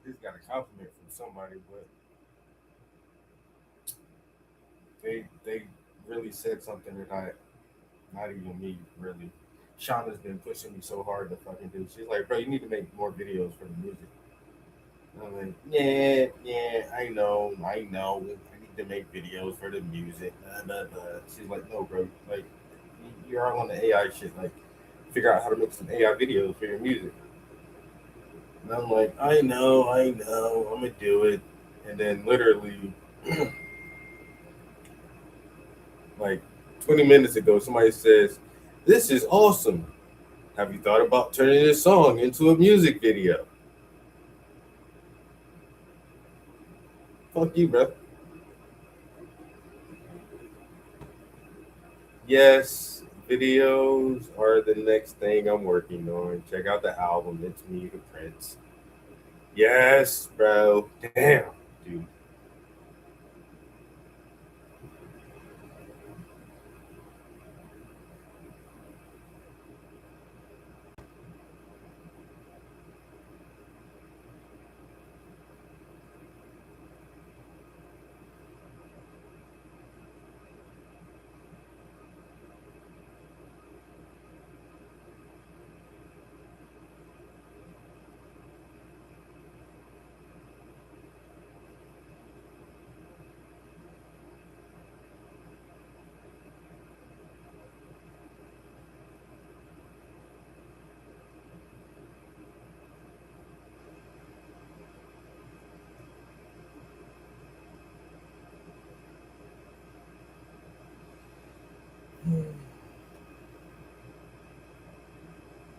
I just got a compliment from somebody, but they really said something that not even me really. Shauna's been pushing me so hard to fucking do. She's like, bro, you need to make more videos for the music. And I'm like, yeah, I know. I need to make videos for the music. Blah, blah, blah. She's like, no, bro, like you're all on the AI shit. Like, figure out how to make some AI videos for your music. And I'm like, I know, I'm gonna do it. And then literally, like 20 minutes ago, somebody says, this is awesome. Have you thought about turning this song into a music video? Fuck you, bro. Yes, videos are the next thing I'm working on. Check out the album. It's me, the Prince. Yes, bro. Damn, dude.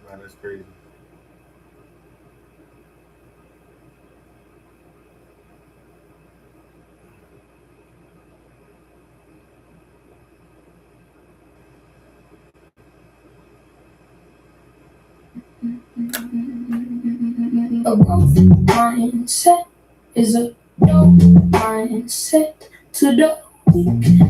Nah, that's crazy. A growth mindset is a dope mindset to the weak.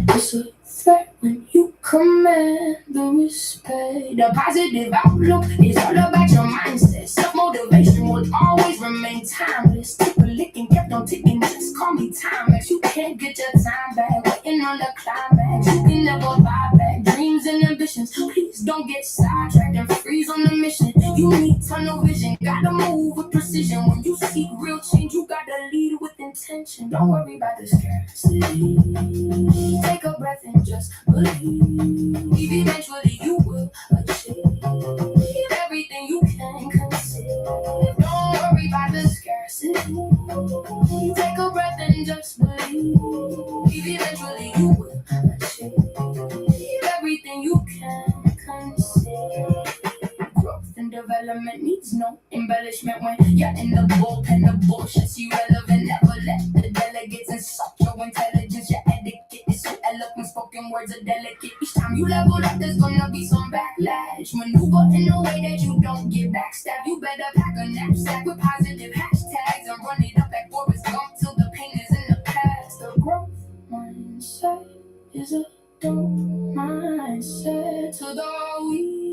It's a threat when you command the respect. The positive outlook is all about your mindset. Self-motivation will always remain timeless. Took a lick and kept on ticking. Just call me Timex. You can't get your time back. Waiting on the climax. You can never buy back dreams and ambitions. Please don't get sidetracked and freeze on the mission. You need tunnel vision. Gotta move with precision. When you seek real change, you gotta lead with intention. Don't worry about the scarcity. Take a breath and just believe. Eventually you will achieve everything you can conceive. Don't worry about the scarcity. Take a breath and just believe. Eventually you will achieve everything you can conceive. Growth and development needs no embellishment. When you're in the bullpen, the bullshit's irrelevant. Never let the delegates insult your intelligence. Your etiquette is so eloquent, spoken words are delicate. Each time you level up, there's gonna be some backlash. Maneuver in a way that you don't get backstabbed. You better pack a knapsack with positive hashtags and run it up like Forrest Gump till the pain is in the past. The growth mindset is a dope mindset to the weak.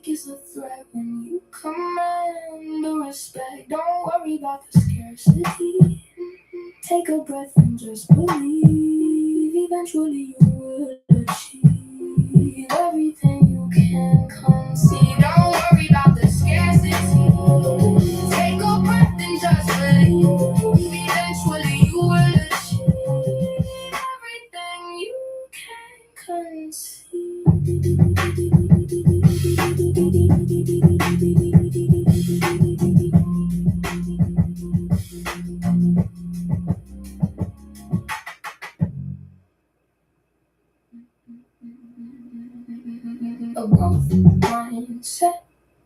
Is a threat when you command the respect. Don't worry about the scarcity. Take a breath and just believe. Eventually you will achieve everything you can conceive. Don't worry about the scarcity. Take a breath and just believe. Eventually you will achieve everything you can conceive. A growth mindset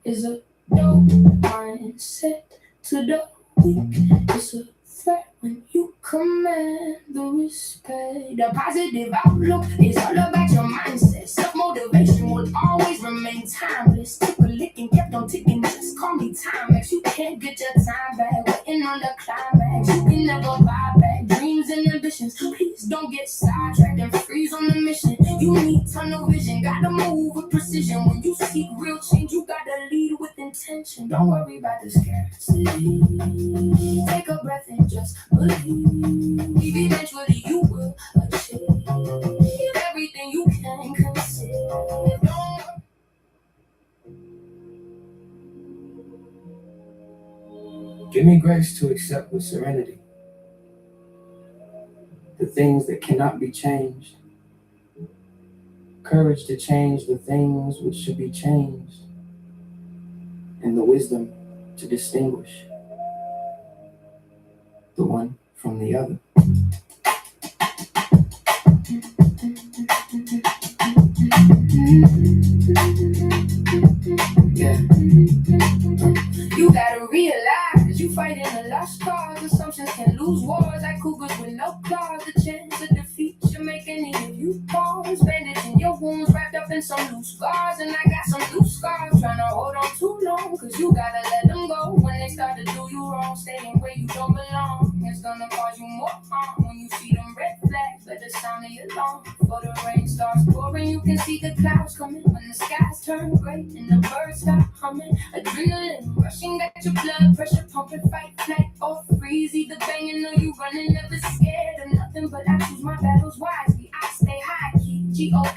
is a dope mindset to the weak. It's a threat when you command the respect. The positive outlook is all about your mindset. Self-motivation will always remain timeless. Took a lick and kept on ticking. Just call me Timex. You can't get your time back. Waiting on the climax. You can never buy back dreams and ambitions. Please don't get sidetracked and freeze on the mission. You need tunnel vision. Gotta move with precision. When you seek real change, you gotta lead with intention. Don't worry about the scarcity. Take a breath and just believe. Eventually you will achieve everything you can conceive. Give me grace to accept with serenity the things that cannot be changed. Courage to change the things which should be changed. And the wisdom to distinguish the one from the other. Yeah. You gotta realize you fighting a lost cause. Assumptions can lose wars like cougars with no claws. The chance of defeat should make any of you pause. Bandaging your wounds wrapped up in some loose scars. And I got some loose scars trying to hold on too long. Cause you gotta let them go when they start to do you wrong. Staying where you don't belong. It's gonna cause you more harm when you see them red flags. Better sound the alarm before the rain starts pouring. You can see the clouds coming when the skies turn gray and the birds stop humming. Adrenaline rushing at your blood pressure pumping. Fight, flight, or freeze. Either banging or you running. Never scared of nothing, but I choose my battles wisely. I stay high key. GOAT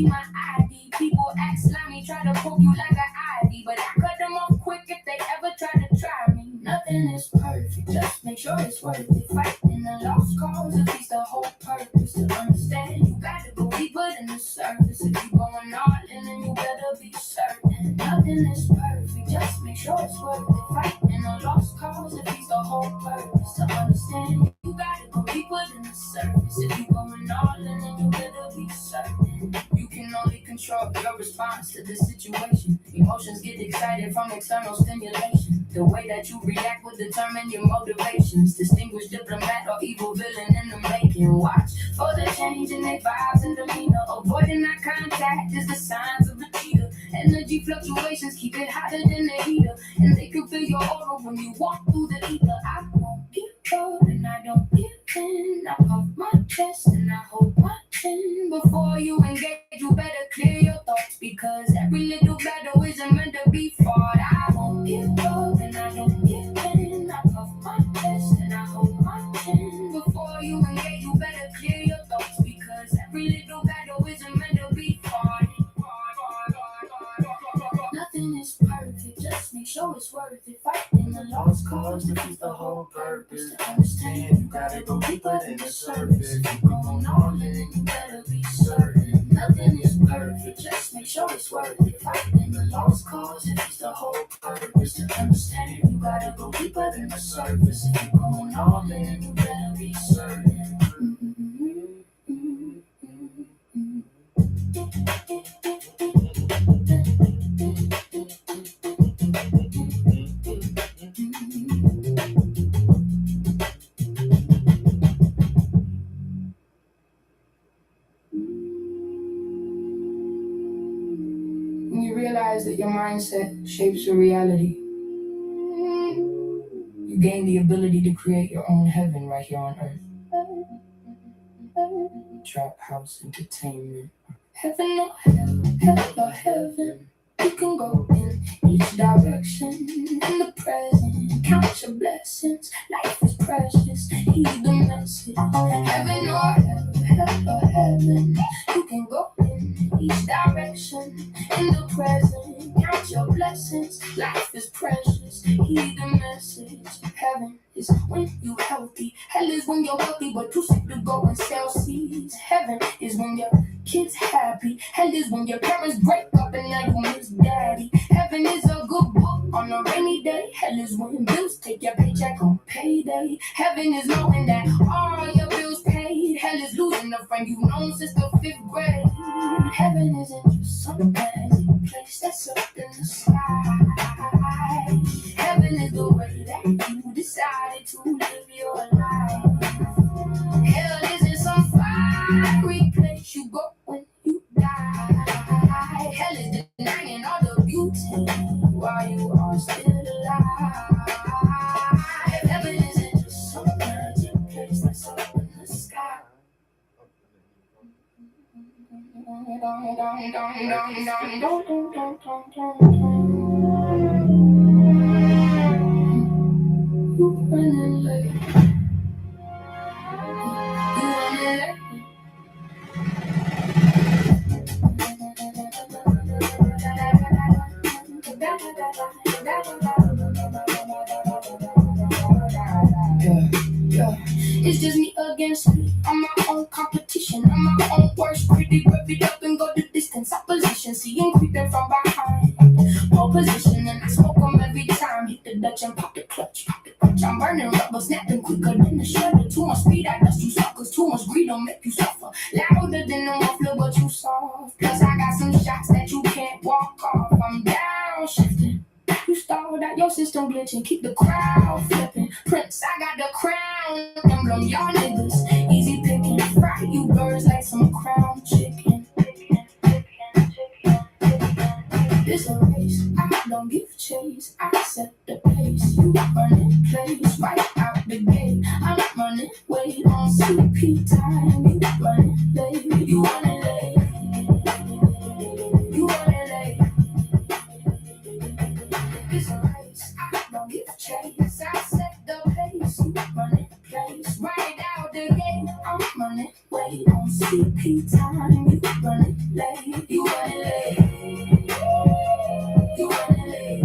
my ID. People act slimy, try to poke you like an IV, but I cut them off quick if they ever try to try me. Nothing is perfect, just make sure it's worth it. Fighting a lost cause, at least the whole purpose to understand. You gotta go deeper than the surface. If you going all in, then you better be certain. Nothing is perfect, just make sure it's worth it. Fighting a lost cause, at least the whole purpose to understand. You gotta go deeper than the surface. If you going all in, then you better be certain. You can only control your response to the situation. Emotions get excited from external stimulation. The way that you react will determine your motivations. Distinguish diplomat or evil villain in the making. Watch for the change in their vibes and demeanor. Avoiding eye contact is the signs of a cheater. Energy fluctuations keep it hotter than the heater. And they can feel your aura when you walk through the ether. I won't give up and I don't give in. I puff my chest and I hold my chin. Before you engage, you better clear your thoughts, because every little battle isn't meant to be fought. I won't give up and I don't give in. I puff my chest and I hold my chin. Before you engage, you better clear your thoughts, because every little battle isn't meant to be fought. Nothing is perfect, just make sure it's worth it. Fighting the lost cause defeats the whole purpose. To understand, you gotta go deeper than the surface. Keep going all in and you better be certain. Nothing is perfect, just make sure it's worth it. Fighting the lost cause defeats the whole purpose. To understand, you gotta go deeper than the surface. Keep going all in and you better be certain. When you realize that your mindset shapes your reality, you gain the ability to create your own heaven right here on earth. Trap house entertainment. Heaven or hell, hell or heaven. You can go in each direction. In the present, count your blessings. Life is precious, heed the message. Heaven or hell, hell or heaven. You can go in each direction. In the present, count your blessings. Life is precious, heed the message. Heaven is when you healthy. Hell is when you're wealthy but too sick to go and sell seeds. Heaven is when your kids happy. Hell is when your parents break up and now you miss daddy. Heaven is a good book on a rainy day. Hell is when bills take your paycheck on payday. Heaven is knowing that all your bills paid. Hell is losing a friend you've known since the 5th grade. Heaven isn't just some magic place that's up in the sky. Heaven is the way that you decided to live your life. Hell isn't some fiery place you go when you die. Hell is denying all the beauty while you are still alive. Heaven isn't just some magic place that's up in the sky. You running late. You running late. Yeah. It's just me against me. I'm my own competition. I'm my own worst critic. Rev it up and go the distance. Opposition, seeing creeping from behind. Pole position and I smoke them every time. Hit the Dutch and pop the clutch. Pop the clutch. I'm burning rubber, snapping quicker than the shredder. Too much speed, I dust you suckers. Too much greed don't make you suffer. Louder than the muffler, but you soft. Plus I got some shots that you can't walk off. I'm down shifting. You stalled out your system glitching, keep the crowd flipping. Prince, I got the crown emblem, y'all niggas easy picking. Fry you birds like some crown chicken. It's a race, I don't give chase. I set the pace, you running place right out the gate. I'm running, wait on CP time. You running late, you running late. You running late. It's a race, I don't give chase. I set the pace, you running place right out the gate. I'm running, wait on CP time. You running late, you running late. You running late.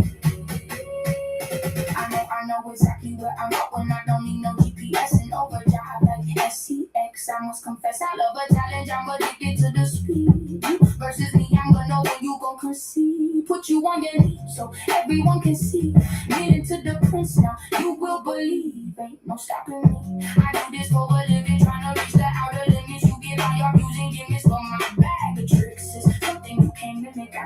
I know exactly where I'm going. I don't need no GPS and overdrive like SCX. I must confess, I love a challenge. I'm addicted to the speed. You versus me, I'm gonna know when you gon' concede. Put you on your knees so everyone can see. Get into the prince now, you will believe. Ain't no stopping me. I do this for a living, trying to reach the outer limits. You get on your views and gimmicks, but my bag of tricks is something you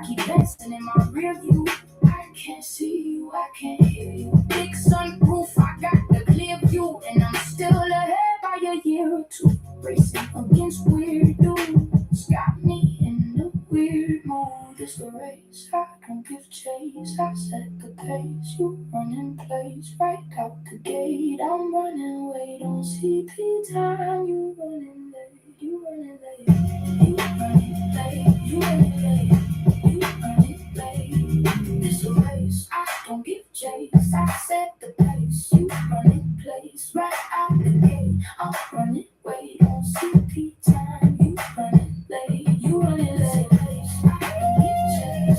keep dancing in my rear view. I can't see you, I can't hear you. Big sunroof, I got the clear view, and I'm still ahead by a year or two. Racing against weird dudes, got me in a weird mood. It's the race, I don't give chase. I set the pace, you run in place. Right out the gate, I'm running away. Don't CP time, you running late. You running late, you running late, you running late, you running late. It's a race, I don't give chase. I set the pace, you run in place. Right out the gate, I'm running away. Don't CP time, you running late, you running late.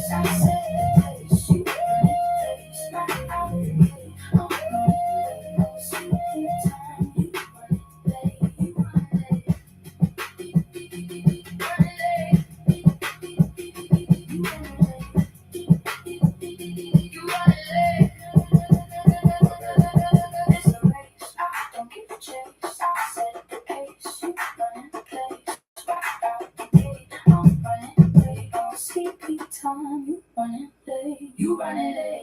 I said the pace, you running place. Right out the gate, I'm running late. Don't CP time, you running late, you running late.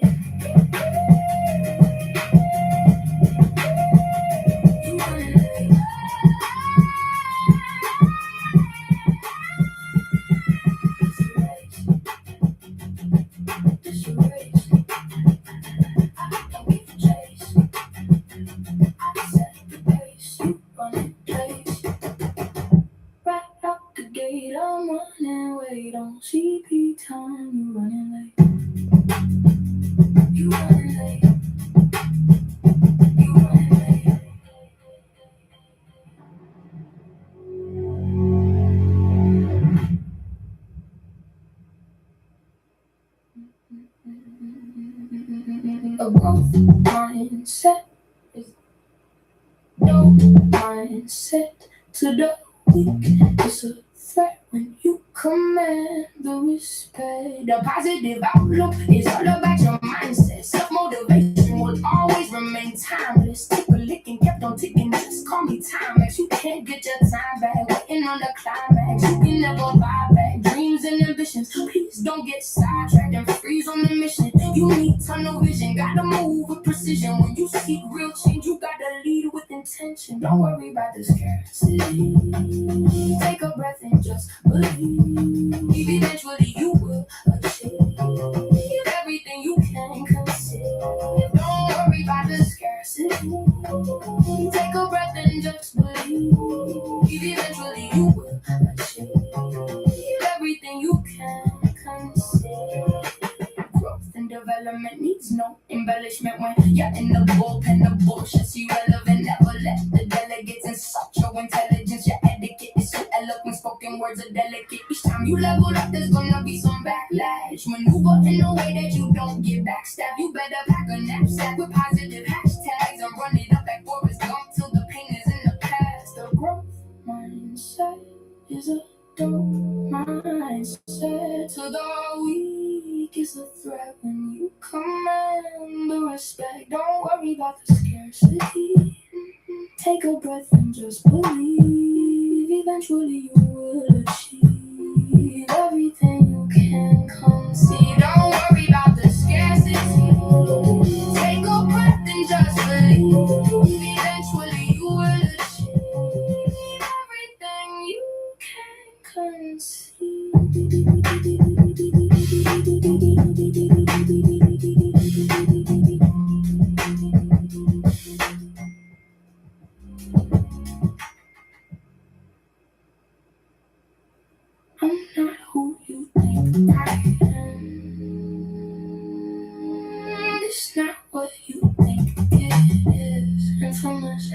You running late. You running late. It's a race. I don't give a chase. I set the pace. You running place. Right out the gate, I'm running away. Don't CP time. You running late. You running late. You running late. A growth mindset is no mindset to the weak. It's a threat when you command the respect. The positive outlook is all about your mindset. Self-motivation will always remain timeless. Take a lick and kept on ticking. Just call me Timex. You can't get your time back. Waiting on the climax. You can never buy back dreams and ambitions. Please don't get sidetracked and freeze on the mission. You need tunnel vision. Gotta move with precision. When you seek real change, you gotta lead with intention. Don't worry about the scarcity. Take a breath and just believe. Eventually you will achieve everything you can conceive. Don't worry about the scarcity. Take a breath and just believe. Eventually you will achieve everything you can conceive. Growth and development needs no embellishment. When you're in the bullpen, the bullshit's irrelevant. Never let the delegates insult your intelligence. Your etiquette is so eloquent. Spoken words are delicate. Each time you level up, there's gonna be some backlash. Maneuver in a way that you don't get backstabbed. You better pack a knapsack with positive hashtags and run it up like Forrest Gump till the pain is in the past. The growth mindset is a dope mindset. To the weak is a threat when you command the respect. Don't worry about the scarcity. Take a breath and just believe. Eventually you will achieve everything you can conceive. Don't worry about the scarcity. Take a breath and just believe. Eventually you will achieve everything you can conceive. I'm not who you think I am. It's not what you think it is. Infamous.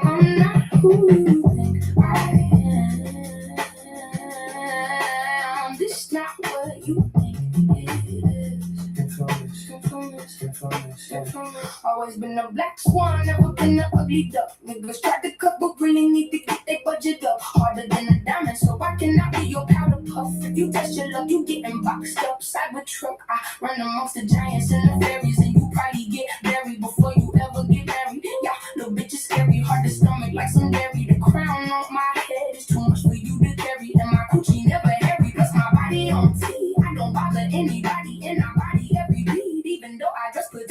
I'm not who you think I am. This not what you think it is. Infamous. Always been a black swan, never been an ugly duck. Niggas try to cut, but really need to get their budget up. Harder than a diamond, so I cannot be your powder puff. If you test your luck, you getting boxed up. Cybertruck, I run amongst the giants and the fairies, and you probably get buried before you ever get married. Yeah, little bitch is scary, hard to stomach like some dairy. The crown on my head is too much for you to carry, and my coochie never hairy. Plus my body on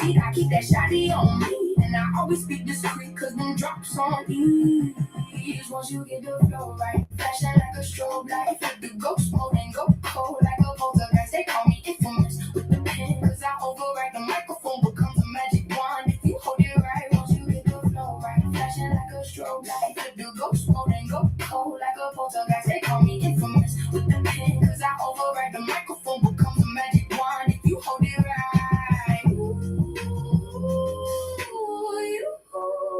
seat. I keep that shotty on me. And I always speak discreet, cause them drops on ease. Once you get the flow right, flashing like a strobe light. Flip the ghost mode and go cold like a poltergeist. They call me infamous with the pen, cause I override the microphone becomes a magic wand. If you hold it right, once you get the flow right, flashing like a strobe light. Flip the ghost mode and go cold like a poltergeist. They call me infamous with the pen, cause I override the microphone becomes a magic wand. If you hold it right,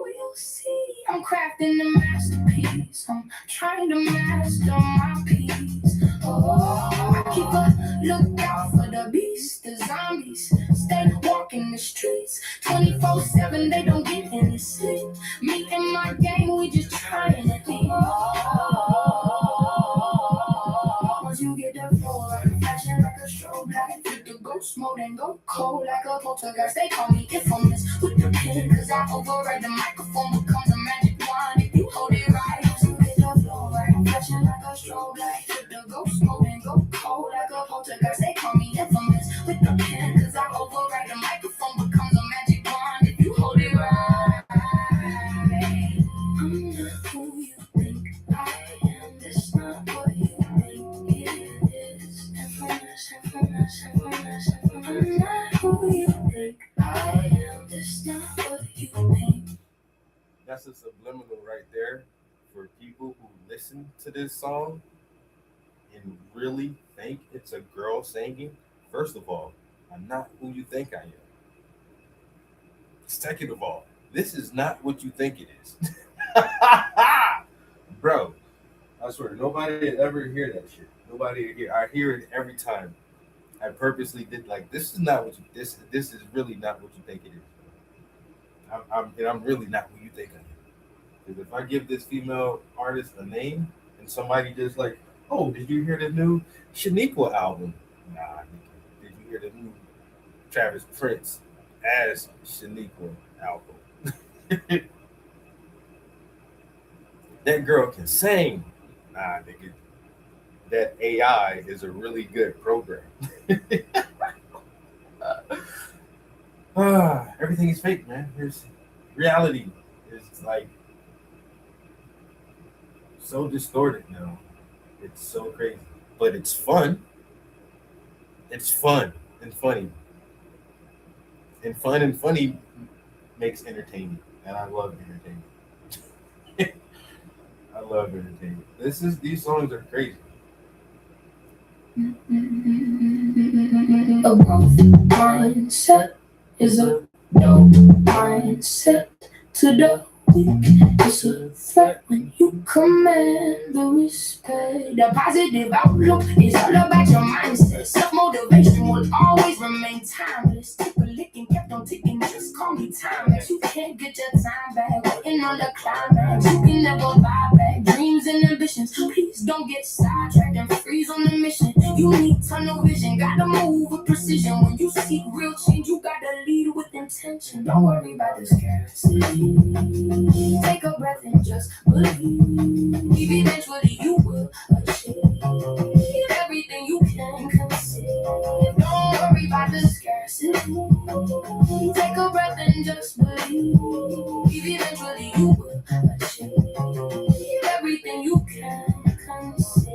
you'll see. I'm crafting the masterpiece. I'm trying to master my piece. Oh, I keep a lookout for the beast, the zombies. Stay walking the streets 24/7. They don't get any sleep. Me and my gang, we just trying to eat. Once you get the flow right, flashing like a strobe light. Flip the ghost mode and go cold like a poltergeist. They call me infamous with the pen, cause I override the microphone becomes a magic wand. If you hold it right, once you get the flow right, flashing like a strobe light. Flip the ghost mode and go cold like a poltergeist. They call me infamous with the pen, cause I override the microphone becomes a magic wand. If you hold it right, I'm not who you think I am. That's not what you think it is. Infamous, infamous, infamous, infamous. I'm not who you think I am. That's not what you think. That's a subliminal right there for people who listen to this song and really think it's a girl singing. First of all, I'm not who you think I am. Second of all, this is not what you think it is. Bro, I swear, nobody ever hear that shit. Nobody hear. I hear it every time. I purposely did like this is not what you this is really not what you think it is. I'm really not who you think I am. Because if I give this female artist a name and somebody just like, oh, did you hear the new Shaniqua album? Nah, did you hear the new Travis Prince as Shaniqua album? That girl can sing. Nah, nigga. That AI is a really good program. Everything is fake, man. Here's reality is like so distorted now. It's so crazy, but it's fun. It's fun and funny, and fun and funny makes entertaining, and I love entertainment. I love entertainment. These songs are crazy. A growth mindset is a dope mindset to the weak. It's a threat when you command the respect. The positive outlook is all about your mindset. Self-motivation will always remain timeless. Took a lick and kept on ticking, just call me timeless. You can't get your time back, waiting on the climax. You can never buy back dreams and ambitions. Please don't get sidetracked and freeze on the mission. You need tunnel vision, gotta move with precision. When you seek real change, you gotta lead with intention. Don't worry about the scarcity. Take a breath and just believe. Eventually you will achieve everything you can conceive. Don't worry about the scarcity. Take a breath and just believe. Eventually you will achieve everything you can conceive.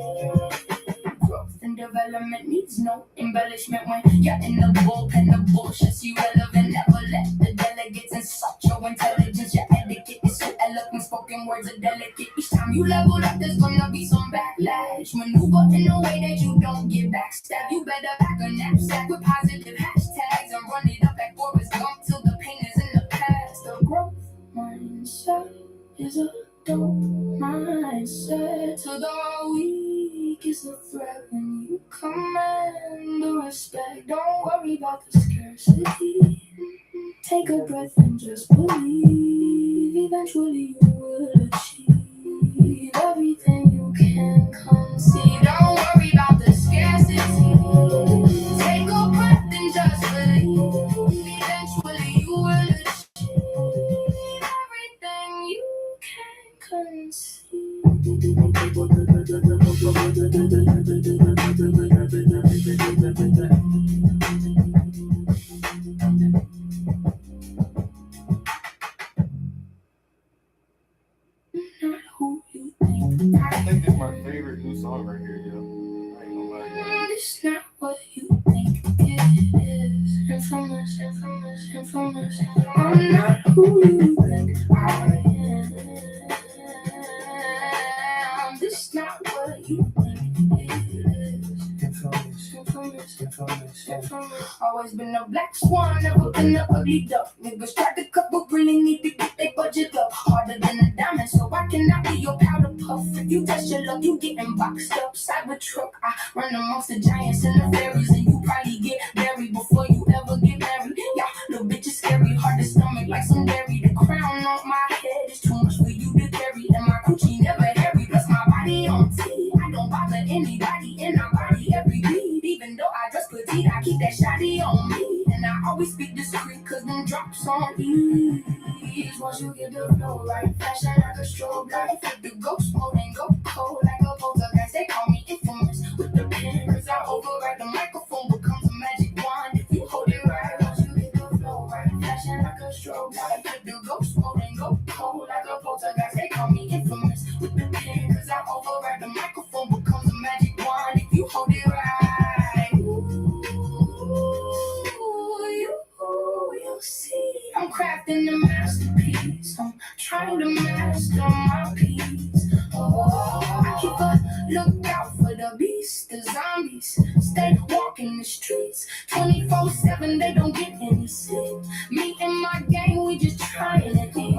Growth and development needs no embellishment. When you're in the bullpen, the bullshit's irrelevant. Never let the delegates insult your intelligence. Your etiquette is so eloquent, spoken words are delicate. Each time you level up, there's gonna be some backlash. Maneuver in a way that you don't get backstabbed. You better pack a knapsack with positive hashtags and run it up like Forrest Gump till the pain is in the past. The growth mindset is a dope mindset. To the weak is a threat when you command the respect. Don't worry about the scarcity. Take a breath and just believe. Eventually you will achieve everything you can conceive. Don't worry about the scarcity. Take a breath and just believe. Eventually you will achieve everything you can conceive. This is my favorite new song right here, yo. I ain't gonna lie to you. It's not what you think it is. Infamous, infamous, infamous. I'm not who you think I am. It's not what you think it is. Infamous, infamous, infamous, infamous. Always been a black swan, never been an ugly duck. Niggas tried to cut, but really need to get their budget up. Harder than a diamond, so I cannot be your powder puff. If you test your luck, you getting boxed up. Cybertruck, I run amongst the giants and the fairies, and you probably get buried before you ever get married. Y'all little bitches scary, hard to stomach like some dairy. The crown on my head is too much for you to carry, and my coochie never hairy. Plus my body on T. I don't bother anybody in my body every beat. Even though I dress petite, I keep that shawty on me. And I always speak discreet, cause them drops on ease. Once you get the flow right, flashing like a strobe light. Flip the ghost mode and go cold like a poltergeist. They call me infamous with the pen, cause I override the microphone becomes a magic wand if you hold it right. Once you get the flow right, flashing like a strobe light. Flip the ghost mode and go cold like a poltergeist. They call me infamous with the pen, cause I override the microphone becomes a magic wand if you hold it right. You'll see, I'm crafting a masterpiece. I'm trying to master my piece. Oh, I keep a lookout for the beast, the zombies. Stay walking the streets 24/7. They don't get any sleep. Me and my gang, we just trying to eat.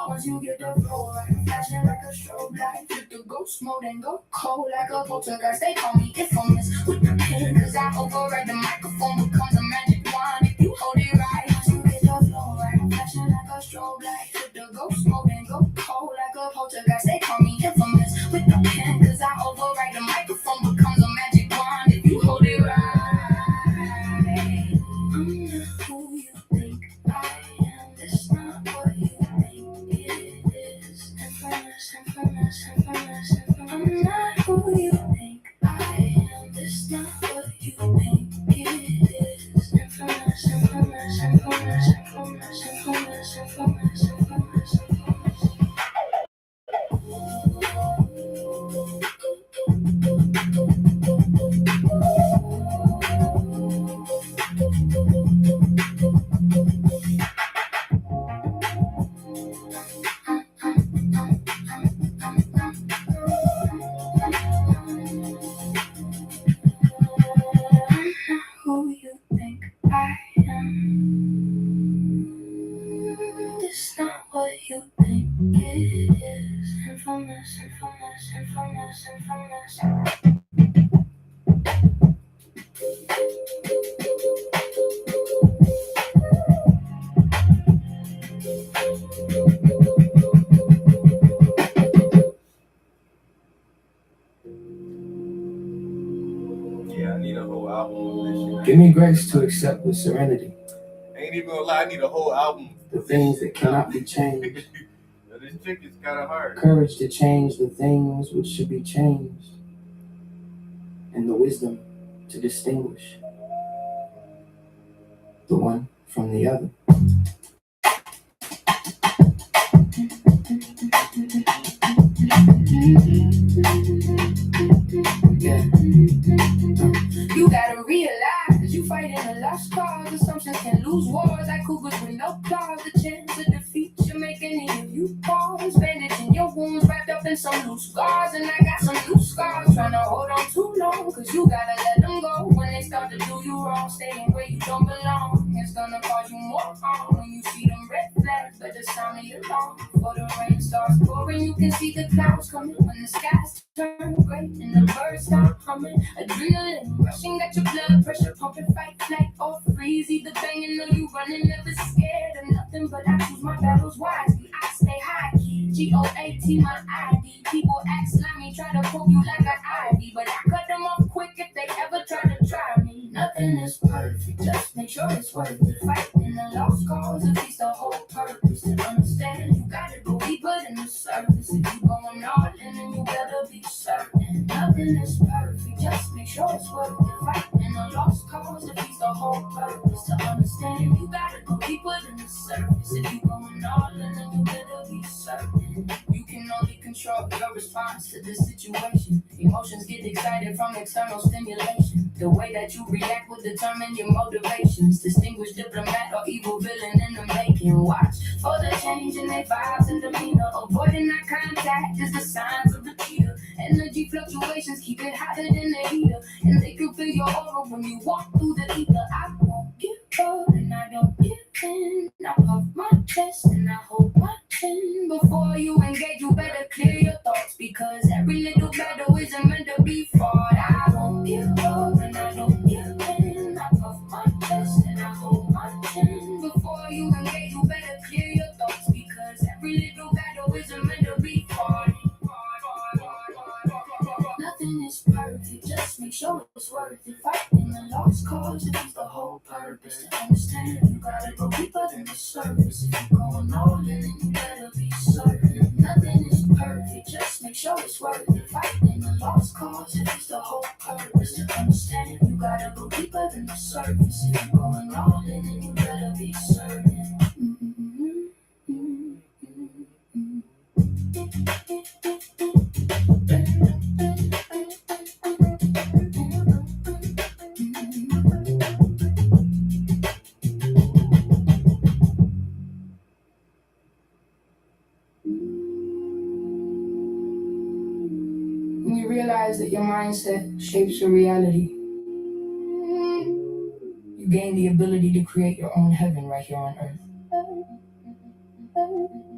Once you get the flow right, flashing like a strobe light. Flip the ghost mode and go cold like a poltergeist. They call me infamous with the pen, cause I override the microphone becomes a magic wand if you hold it right. Once you get the flow right, flashing like a strobe light. Flip the ghost mode and go cold like a poltergeist. They call me infamous with the pen, cause I override the microphone becomes a magic wand if you hold it right. I'm not who you think I am. That's not what you think it is. Infamous, infamous, infamous, infamous. I'm not who you think I am. That's not what you think it is. Infamous, infamous, infamous, infamous, infamous, infamous, infamous, infamous. Who you think I am? It's not what you think it is. Infamous, infamous, infamous, infamous. Yeah, I need a whole album of this shit. Give me grace to accept with serenity I ain't even gonna lie, I need a whole album. the things that cannot be changed. Yo, this chick is kinda hard. Courage to change the things which should be changed, and the wisdom to distinguish the one from the other. Yeah. You gotta realize you fighting a lost cause. Assumptions can lose wars like cougars with no claws. The chance of defeat you make any of you pause. Bandaging your wounds wrapped up in some loose scars. And I got some loose scars trying to hold on too long. Cause you gotta let them go when they start to do you wrong. Staying where you don't belong. It's gonna cause you more harm when you see them red flags. Better sound the alarm before the rain starts pouring. You can see the clouds coming when the skies turn gray and the birds start humming. Adrenaline rushing, got your blood pressure pumping. Fight, flight, or freeze. Either banging or you running. Never scared of nothing, but I choose my battles wisely. I stay high key, GOAT my ID. People act slimy, try to poke you like an ivy, but I cut them off quick if they ever try to try me. Nothing is perfect, just make sure it's worth it. Fighting the lost cause, at least the whole purpose. To understand, you gotta go deeper than the surface. If you going all in, then you better be certain. Nothing is perfect, just make sure it's worth it. Fighting the lost cause, at least the whole purpose. To understand, you gotta go deeper than the surface. If you going all in, then you better be certain. control your response to the situation. Emotions get excited from external stimulation. The way that you react will determine your motivations. Distinguish diplomat or evil villain in the making. Watch for the change in their vibes and demeanor. Avoiding eye contact is the signs of the cheater. Energy fluctuations keep it hotter than the heater. And they can feel your aura when you walk through the ether. I won't give up and I don't give in. I puff my chest and I hold my chin. Before you engage, you better clear your thoughts, because every little battle isn't meant to be fought. I won't give up and I don't give in. I puff my chest and I hold my chin. Before you engage, you better clear your thoughts, because every little battle isn't meant to be fought. Nothing is perfect, just make sure it's worth it. Fighting the lost cause, it is the whole purpose. To understand, you gotta go deeper than the surface. If you're going all in, then you better be certain. Nothing is perfect, just make sure it's worth it. Fighting the lost cause, it is the whole purpose. To understand, you gotta go deeper than the surface. If you're going all in, then you better be certain. When you realize that your mindset shapes your reality, you gain the ability to create your own heaven right here on earth.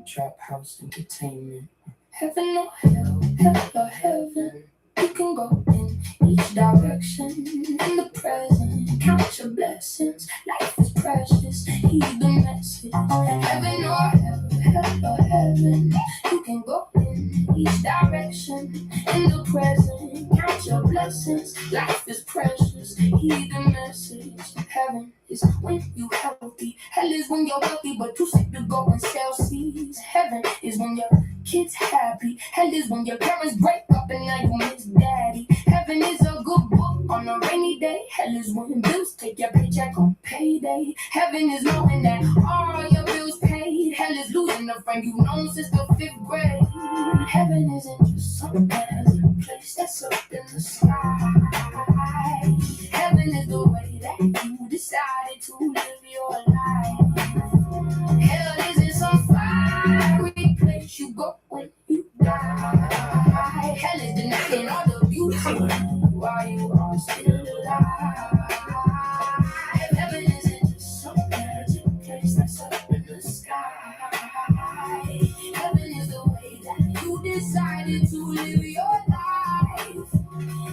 Trap house entertainment. Heaven or hell, hell or heaven. You can go in each direction. In the present, count your blessings. Life is precious, heed the message. Heaven or hell, hell or heaven. You can go in each direction. In the present, count your blessings. Life is precious, heed the message. Heaven is when you healthy. Hell is when you're wealthy, but too sick to go and sell seeds. Heaven is when your kids happy. Hell is when your parents break up and now you miss daddy. Heaven is a good book on a rainy day. Hell is when bills take your paycheck on payday. Heaven is knowing that all your bills paid. Hell is losing a friend you've known since the 5th grade. Heaven isn't just some pleasant place that's up in the sky. Heaven is the way that you decided to live your life. Hell isn't some fiery place you go when you die. Hell is denying all the beauty while you are still alive. Heaven isn't just some magic place that's up in the sky. Heaven is the way that you decided to live your life.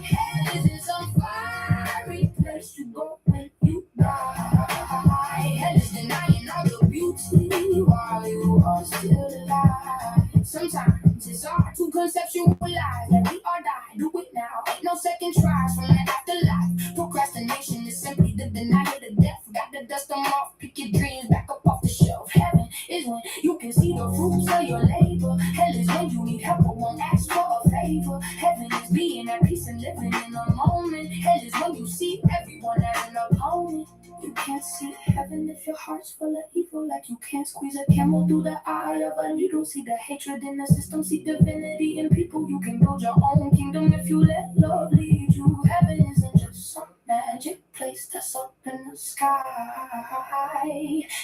Hell isn't some fiery place you go when you die. Hell is denying all the beauty while you are still alive. Sometimes it's hard to conceptualize that we all die. Do it now, ain't no second tries from the afterlife. Procrastination is simply the denial of death. Got to dust them off, pick your dreams back up off the shelf. Heaven is when you can see the fruits of your labor. Hell is when you need help but won't ask for a favor. Heaven is being at peace and living in the moment. Hell is when you see everyone as an opponent. You can't see heaven if your heart's full of evil. Like you can't squeeze a camel through the eye of a needle. See the hatred in the system, see divinity in people. You can build your own kingdom if you let love lead you. Heaven isn't just some magic place that's up in the sky.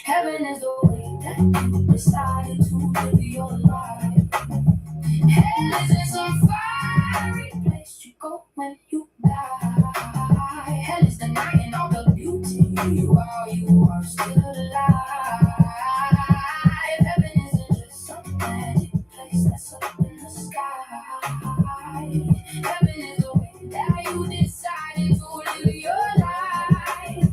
Heaven is the way that you decided to live your life. Hell isn't some fiery place you go when you die. Hell is denying all the beauty while you are still alive. Heaven isn't just some magic place that's up in the sky. Heaven is the way that you decided to live your life.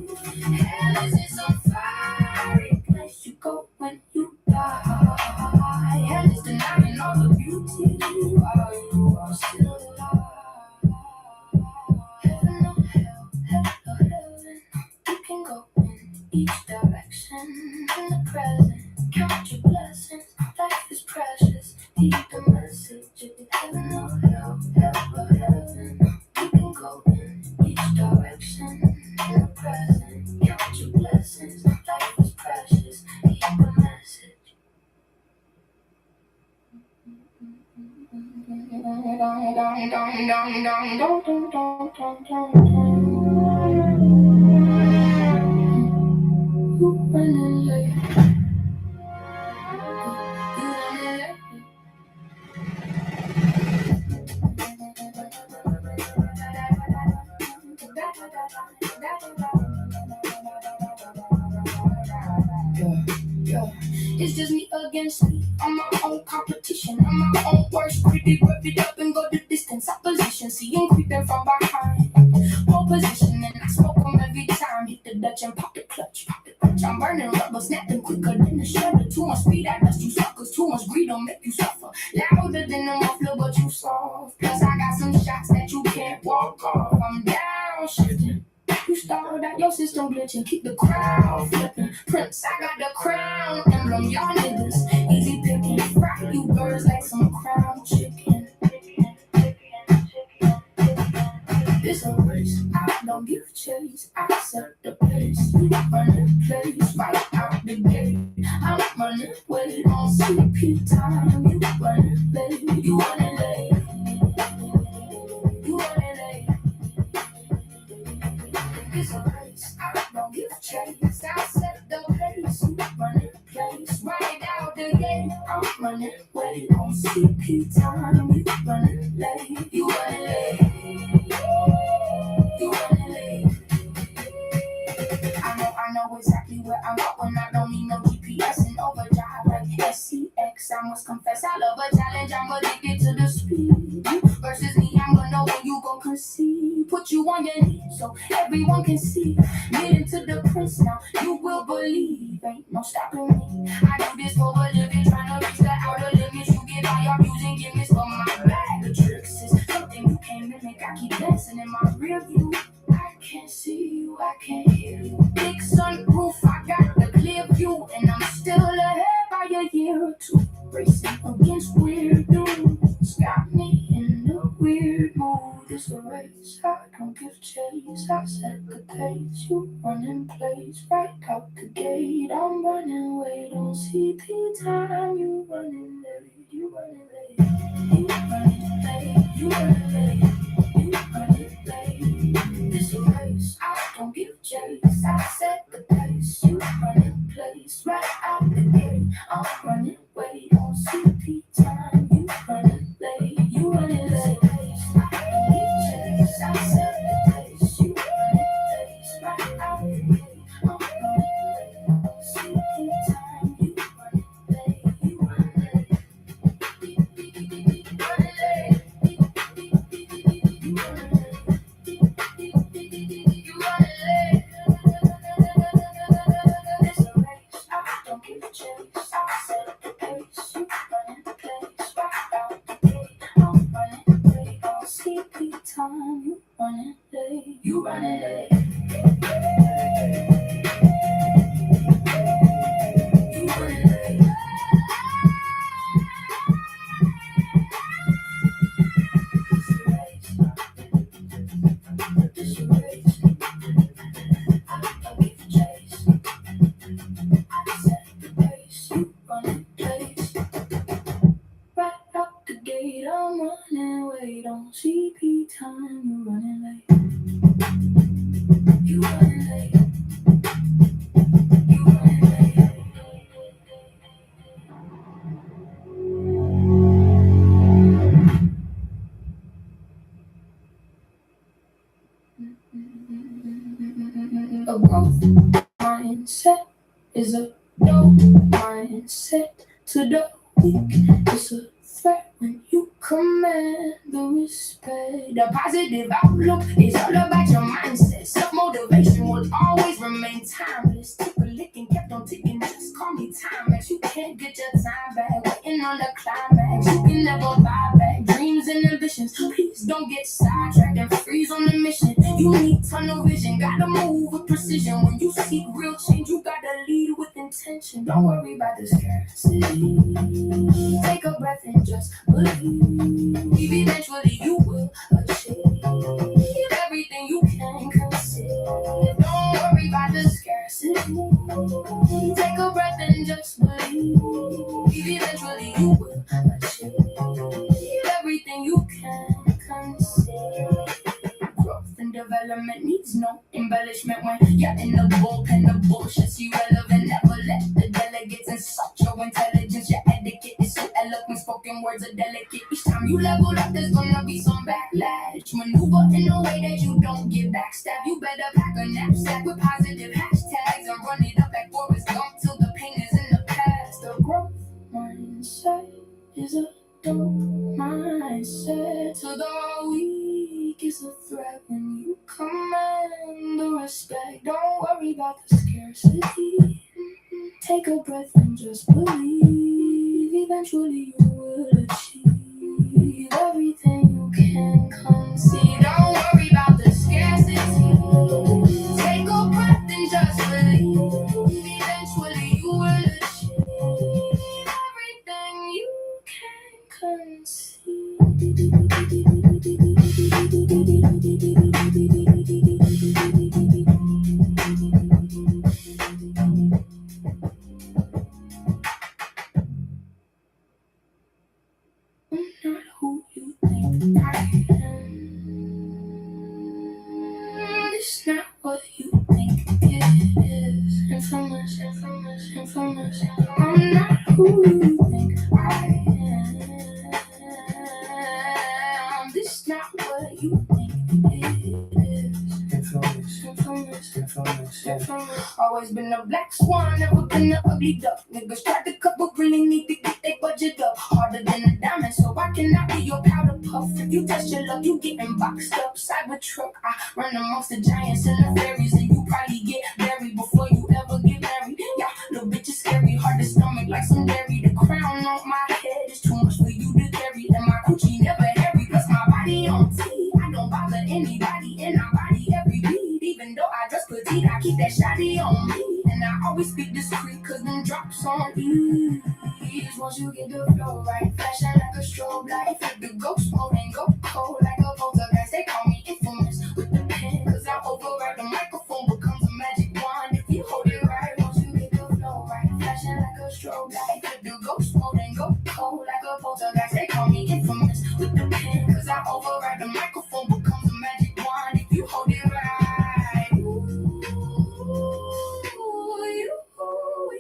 Hell isn't some fiery place you go when you die. Hell is denying all the beauty while you are still alive. Heaven or hell, hell or heaven. You can go in each direction. In the present, count your blessings. Life is precious. Heed the message. Heaven or hell, hell or heaven. You can go in each direction. In the present, count your blessings. Life is precious. Heed the message. You running late. You running late. Yeah. It's just me against me. I'm my own competition. I'm my own worst critic. Rip it up and go the distance. Opposition, see him creeping from behind. Pole position, and I smoke him every time. Hit the Dutch and pop the clutch. I'm burning rubber, snapping quicker than a shredder. Too much speed, I dust you suckers. Too much greed don't make you suffer. Louder than a muffler, but you soft. Plus I got some shots that you can't walk off. I'm down shifting. You started out your system glitching, keep the crowd flipping. Prince, I got the crown emblem, y'all niggas easy picking. Fry you birds like some crown chicken. It's a race, I don't give chase. I set the pace. You running place right out the gate. I'm running, wait on CP time. You running late, you running late. You running late. It's a race, I don't give chase. I set the pace. You running place right out the gate. I'm running, wait on CP time. You running late, you running late. You running late. I know exactly where I'm at when I don't need no GPS and overdrive like SCX. I must confess I love a challenge. I'm addicted to the speed. Versus me, I'm gonna know when you gon' concede. Put you on your knees so everyone can see. Get into the prince now, you will believe. Ain't no stopping me. I do this for a living, trying to reach the outer limits. You get all your using gimmicks, but my bag of tricks is something you can't mimic. I keep dancing in my rear view. I can't see you, I can't hear you. Big sunroof, I got the clear view, and I'm still ahead by a year or two. Racing against weird dudes, got me in a weird mood. It's a race, I don't give chase. I set the pace, you running place right out the gate. I'm running, wait on CP time. You running late, you running late. You running late, you running late. You running late. It's a race, I don't give chase. I set the pace, you running place right out the gate. I'm running, wait on CP time. You running late, you running late. I don't give chase. I set the pace, you running place right out the gate. I'm running late on CP time. You running late, you running late. Running late. You running late. You running late. It's a race, I don't give a chase. I set the pace, you running place right out the gate. I'm running late on CP time. You running late. You running late. You running late. It's a race. It's a race. I don't give a chase. I set the pace. You running place. Right out the gate. I'm running. Wait on CP time. You running late. You running late. You running late. A growth mindset is a dope mindset to the weak. It's a threat when you command the respect. The positive outlook is all about your mindset. Self-motivation will always remain timeless. Took a lick and kept on ticking. Just call me Timex. You can't get your time back. Waiting on the climax. You can never buy back dreams and ambitions. Please don't get sidetracked and freeze on the mission. You need tunnel vision. Gotta move with precision. When you seek real change, you gotta lead with intention. Don't worry about the scarcity. Take a breath and just believe. Eventually you will achieve everything you can conceive. Don't worry about the scarcity. Take a breath and just believe. Eventually you will achieve everything you can conceive. embellishment when you're in the bullpen. The bullshit's irrelevant. Never let the delegates insult your intelligence. Your etiquette is so eloquent. Spoken words are delicate. Each time you level up, there's gonna be some backlash. Maneuver in a way that you don't get backstab. You better pack a knapsack with positive hashtags and run it up like Forrest Gump till the pain is in the past. The growth mindset is a dope mindset. To the weak is a threat when you command the respect. Don't worry about the scarcity. Take a breath and just believe. Eventually you will achieve everything you can conceive. Don't worry about the scarcity. Take a breath and just believe. Eventually you will achieve everything you can I'm not who you think I am. It's not what you think it is. Infamous. I'm not who you think I am. This not what you think it is. Infamous. Always been a black swan, never been an ugly duck. Niggas tried to cut, but really need to get their budget up. Harder than a diamond, so I cannot be your powder puff. If you test your luck, you getting boxed up. Cybertruck, I run amongst the giants and the fairies, and you probably get buried before you ever get married. Yeah, little bitch is scary, hard to stomach like some dairy. The crown on my head is too much for you to carry, and my coochie never hairy. Plus my body on T, I don't bother anybody, and I body every beat. Even though I dress petite, I keep that shawty on me, and I always speak discreet, cause them drops on ease. Once you get the flow right, flashing like a strobe light, flip the ghost mode and go cold like a poltergeist. They call me infamous with the pen, cause I override the microphone, becomes a magic wand if you hold it right. Once you get the flow right, flashing like a strobe light, flip the ghost mode and go cold like a poltergeist. They call me infamous with the pen, cause I override the microphone, becomes a magic wand if you hold it right.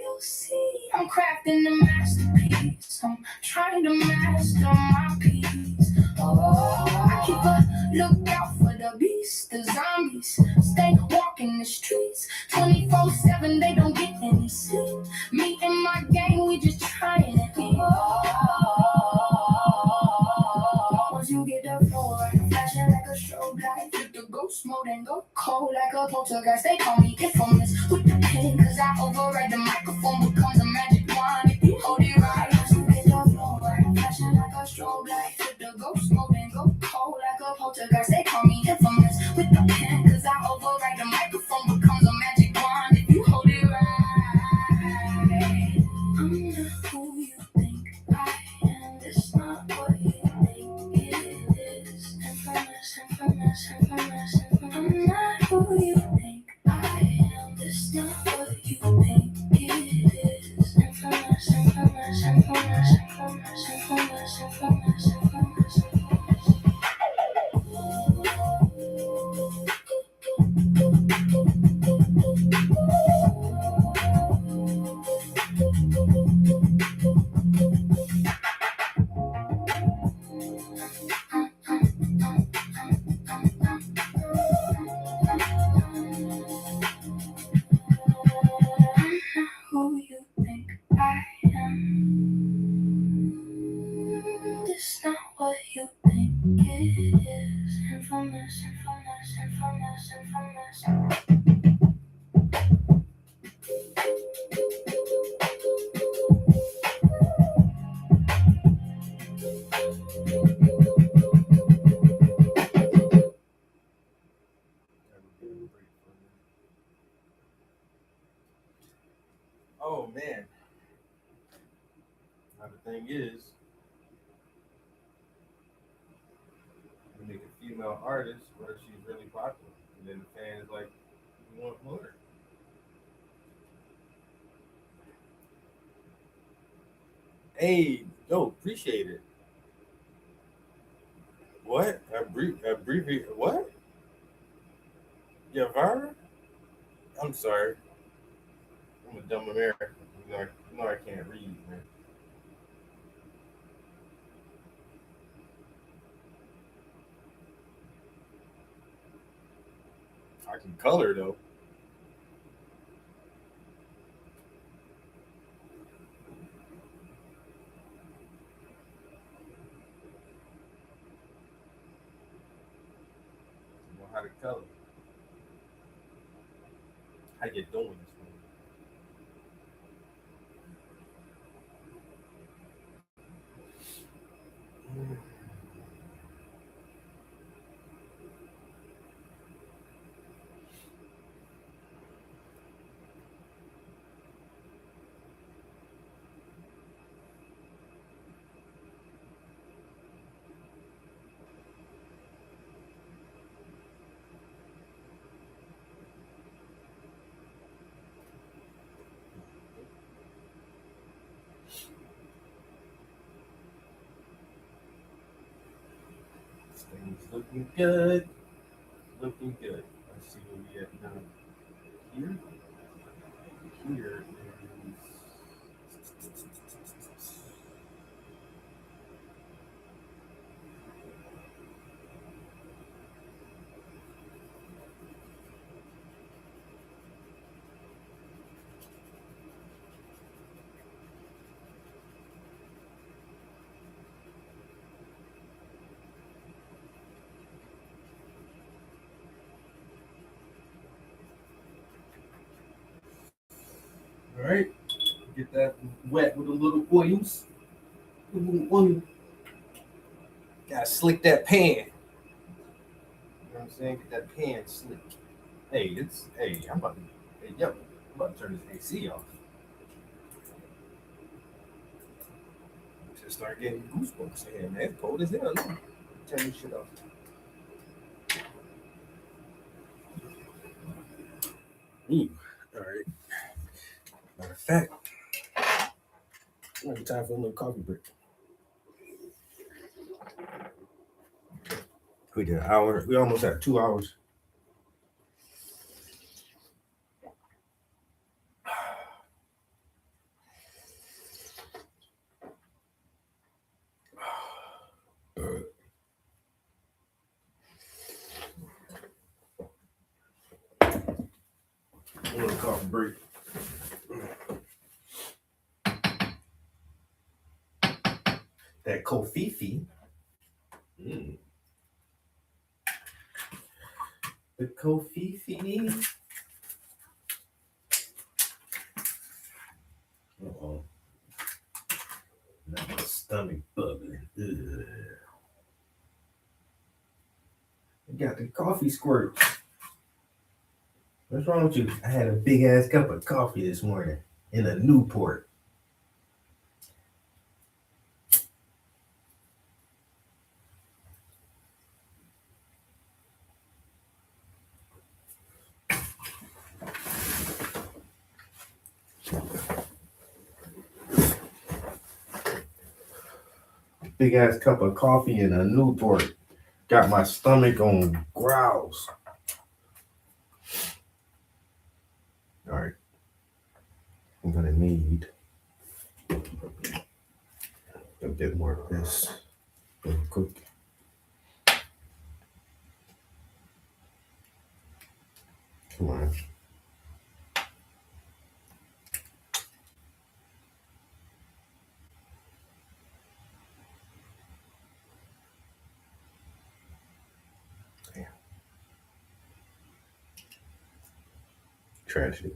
You'll see I'm crafting the masterpiece. I'm trying to master my piece. Oh, I keep a lookout for the beasts, the zombies. Stay walking the streets 24/7. They don't get any sleep. Me and my gang, we just trying to be. Once you get the floor, flashing like a strobe light, flip the ghost mode and go cold like a poltergeist. They call me infamous with the pen, cause I override the microphone, becomes a magic wand if you hold it right. Once you get the floor, flashing like a strobe light, flip the ghost mode and go cold like a poltergeist. They call me infamous with the pen, cause I override the microphone, becomes a magic wand if you hold it right. I'm not who you think I am. It's not what you think it is. Infamous. I'm not who you think I am. It's not what you think it is. Infamous. Who you think I am? It's not what you think it is. Infamous. Oh man. Now the thing is, you make a female artist where she's really popular, and then the fans like, you want more. Hey, yo, appreciate it. What? Abbreviate what? Yavara? I'm sorry. I'm a dumb American. You know I can't read, man. I can color though. I know how to color. How you doing this morning? This thing's looking good. Looking good. Let's see what we have done here. Here is all right. Get that wet with a little oils. Gotta slick that pan. You know what I'm saying? Get that pan slick. I'm about to turn this AC off. Just start getting goosebumps in here, man. It's cold as hell. Turn this shit off. All right. Matter of fact, it's gonna be time for a little coffee break. We did an hour. We almost had 2 hours. A little coffee break. That Kofifi. The Kofifi. Uh-oh. Now my stomach bubbling. Ugh. I got the coffee squirt. What's wrong with you? I had a big ass cup of coffee this morning in a Newport. Big ass cup of coffee in a Newport. Got my stomach on growls. All right. I'm gonna need a bit more of this real quick. Come on. Damn. Tragedy.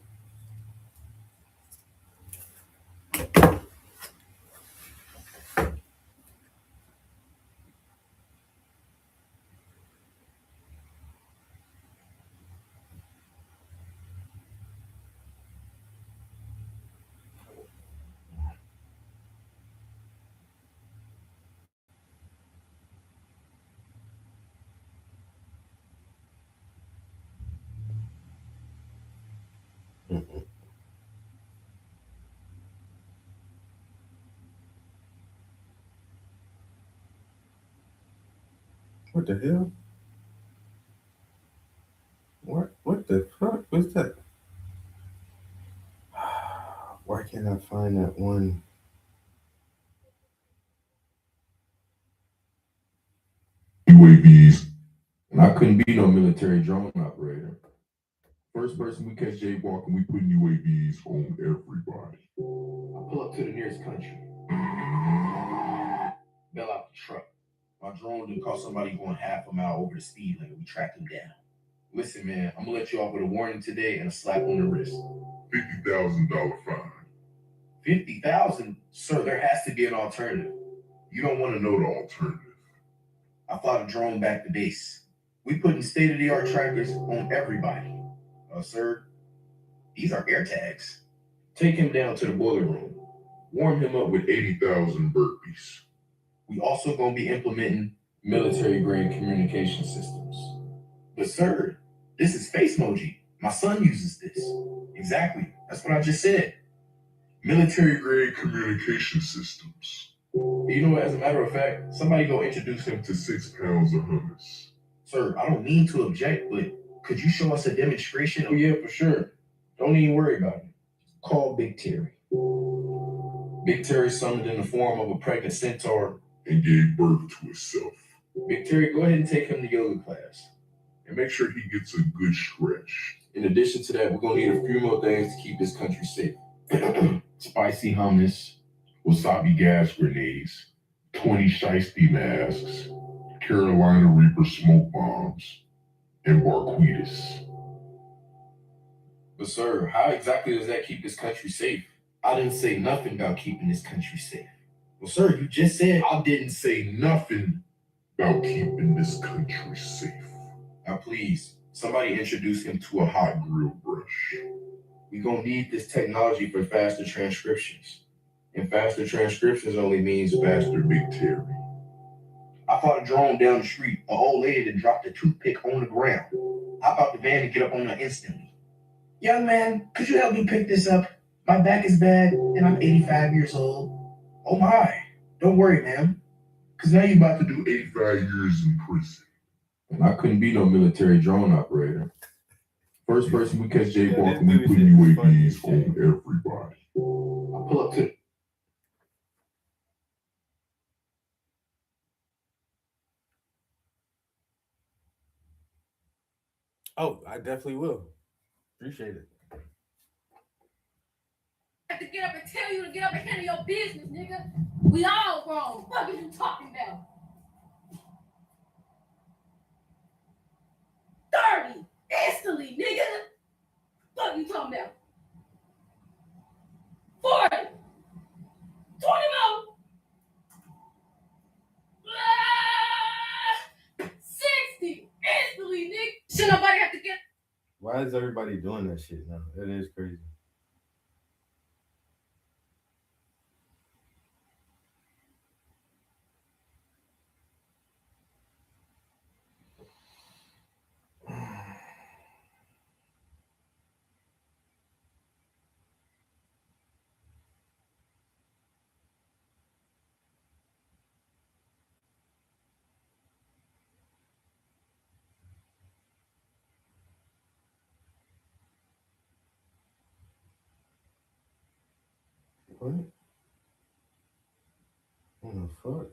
Mm-mm. What the hell? What the fuck was that? can't I find that one? UAVs, and I couldn't be no military drone operator. First person we catch jaywalking, we putting UAVs on everybody. I pull up to the nearest country. Bail out the truck. My drone done caught somebody going half a mile over the speed limit. We tracked him down. Listen, man, I'm gonna let you off with a warning today and a slap on the wrist. $50,000 fine. 50,000? Sir, there has to be an alternative. You don't want to know the alternative. I fought a drone back to base. We putting state-of-the-art trackers on everybody. Sir, these are air tags. Take him down to the boiler room. Warm him up with 80,000 burpees. We also gonna be implementing military-grade communication systems. But sir, this is Space Moji. My son uses this. Exactly. That's what I just said. Military-grade communication systems. You know what, as a matter of fact, somebody go introduce him to 6 pounds of hummus. Sir, I don't mean to object, but could you show us a demonstration? Oh yeah, for sure. Don't even worry about it. Call Big Terry. Big Terry summoned in the form of a pregnant centaur and gave birth to itself. Big Terry, go ahead and take him to yoga class. And make sure he gets a good stretch. In addition to that, we're gonna need a few more things to keep this country safe. Spicy hummus, wasabi gas grenades, 20 shiesty masks, Carolina Reaper smoke bombs, and Barquitas. But sir, how exactly does that keep this country safe? I didn't say nothing about keeping this country safe. Well, sir, you just said I didn't say nothing about keeping this country safe. Now, please, somebody introduce him to a hot grill brush. We're gonna need this technology for faster transcriptions. And faster transcriptions only means faster Big Terry. I fought a drone down the street. An old lady that dropped a toothpick on the ground. How about the van to get up on her instantly? Young man, could you help me pick this up? My back is bad and I'm 85 years old. Oh my, don't worry, ma'am. Because now you're about to do 85 years in prison. And I couldn't be no military drone operator. First person we catch jaywalking, we put UAVs on everybody. I pull up to the... Oh, I definitely will. Appreciate it. I have to get up and tell you to get up and handle your business, nigga. We all wrong. What are you talking about? 30 instantly, nigga. What are you talking about? 40, 20 more. 60 instantly, nigga. Should nobody have to get. Why is everybody doing that shit now? It is crazy. What? What the fuck?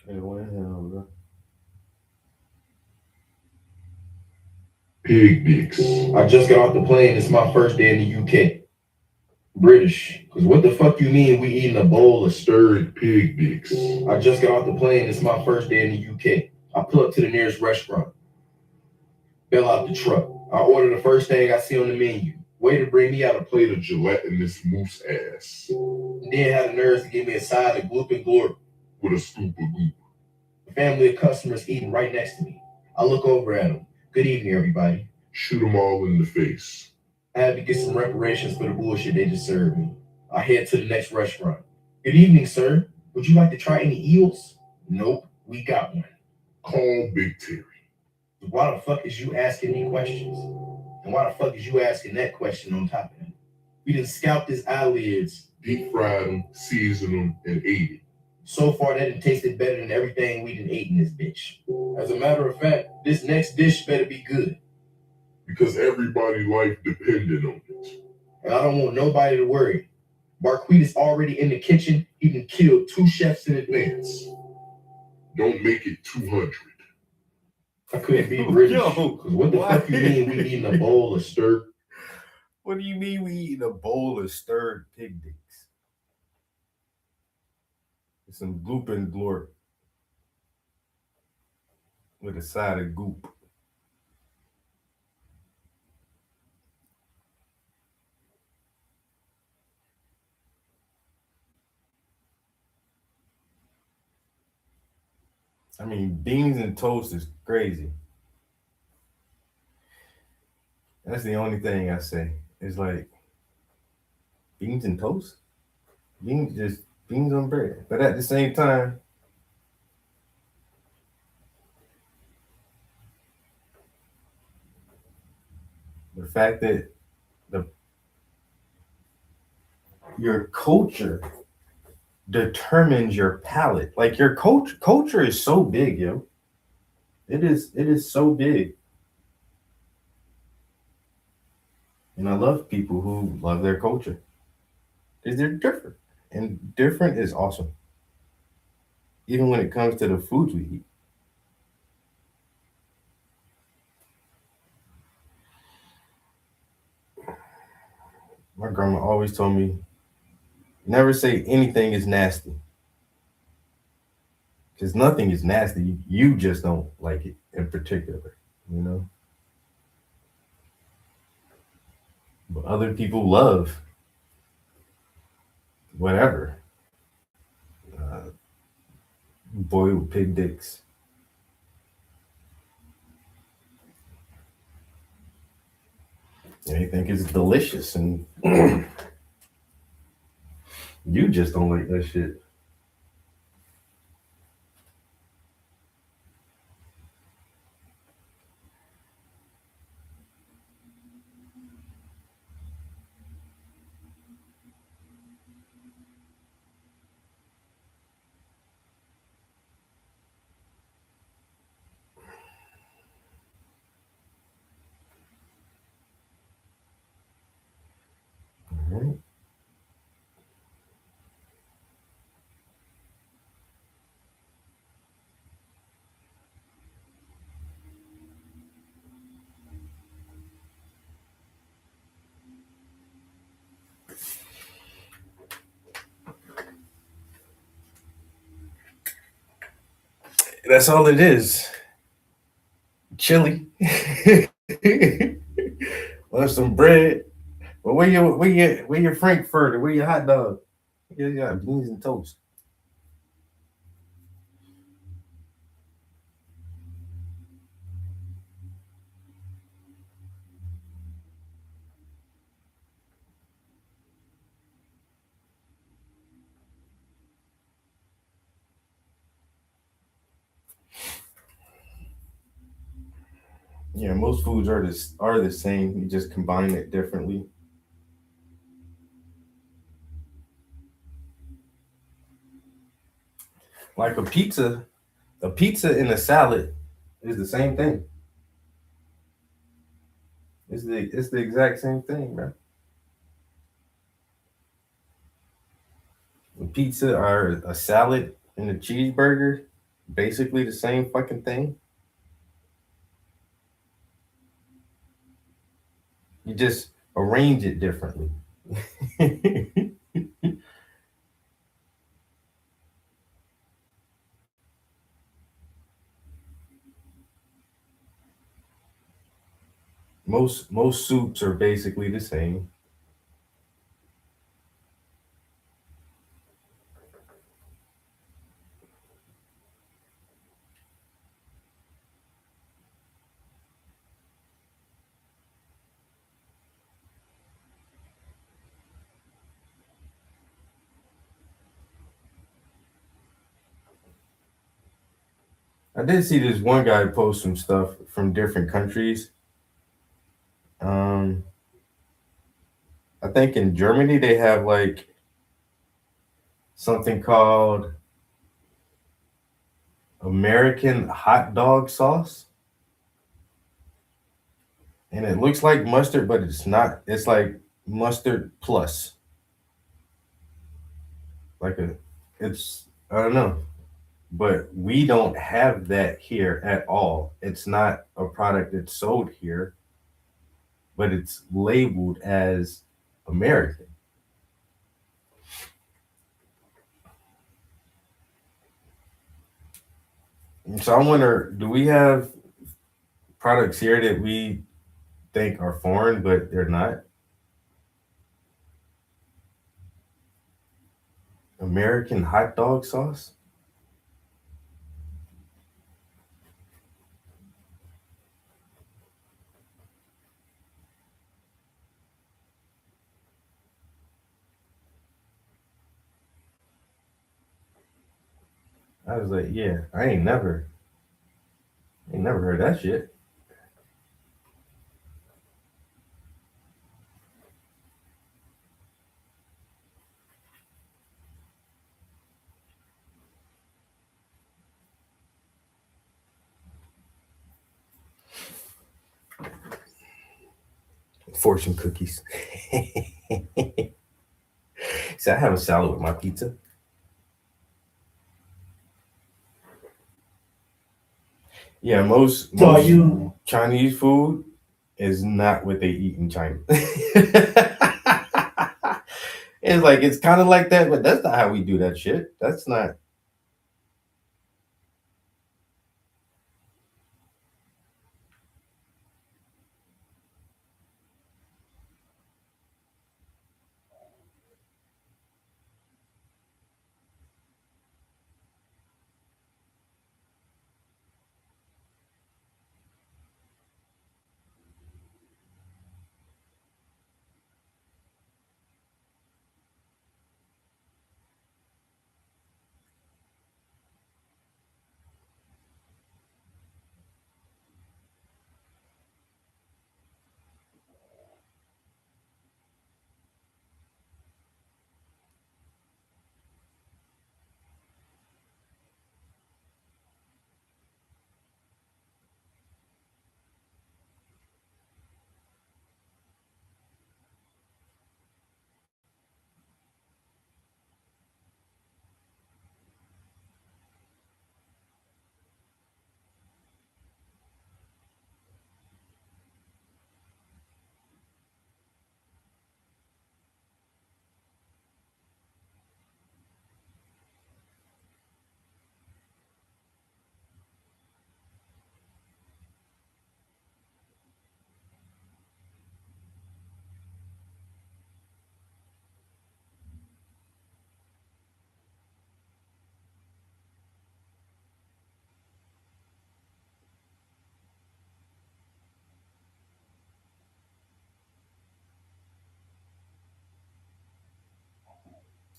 Hey, what the hell, bro? Pig dicks. I just got off the plane. It's my first day in the UK. British. Because what the fuck you mean we eating a bowl of stirred pig dicks? I just got off the plane. It's my first day in the UK. I pull up to the nearest restaurant. Bail out the truck. I order the first thing I see on the menu. Waiter bring me out a plate of gelatinous moose ass. And then had the nerves to give me a side of gloop and glorp with a scoop of goop. A family of customers eating right next to me. I look over at them. Good evening, everybody. Shoot them all in the face. I had to get some reparations for the bullshit they just served me. I head to the next restaurant. Good evening, sir. Would you like to try any eels? Nope, we got one. Call Big Terry. Why the fuck is you asking me questions? And why the fuck is you asking that question on top of that? We done scalped his eyelids, deep fried them, seasoned them, and ate it. So far, that done tasted better than everything we done ate in this bitch. As a matter of fact, this next dish better be good. Because everybody's life depended on it. And I don't want nobody to worry. Marquis already in the kitchen. He done killed 2 chefs in advance. Don't make it 200. I couldn't be British. Because what the fuck you mean we eating a bowl of stirred? What do you mean we eating a bowl of stirred pig dicks? It's some goop and glorp with a side of goop. I mean, beans and toast is crazy. That's the only thing I say. It's like beans and toast? Beans on bread. But at the same time, the fact that your culture determines your palate. Like your culture is so big, yo. It is so big. And I love people who love their culture. Because they're different. And different is awesome. Even when it comes to the foods we eat. My grandma always told me, never say anything is nasty. Because nothing is nasty. You just don't like it in particular, you know? But other people love whatever. Boiled pig dicks. And they think it's delicious, and you just don't like that shit. Right. That's all it is. Chili. Or some bread. Well, where your Frankfurter? Where your hot dog? You got beans and toast. Yeah, most foods are the same. You just combine it differently. Like a pizza and a salad is the same thing. It's the exact same thing, man. A pizza or a salad and a cheeseburger, basically the same fucking thing. You just arrange it differently. Most soups are basically the same. I did see this one guy post some stuff from different countries. I think in Germany they have like something called American hot dog sauce. And it looks like mustard, but it's not. It's like mustard plus. It's, I don't know. But we don't have that here at all. It's not a product that's sold here, but it's labeled as American. And so I wonder, do we have products here that we think are foreign, but they're not? American hot dog sauce? I was like, yeah, I ain't never heard that shit. Fortune cookies. See, I have a salad with my pizza. Yeah, most Chinese food is not what they eat in China. It's like it's kind of like that, but that's not how we do that shit. That's not.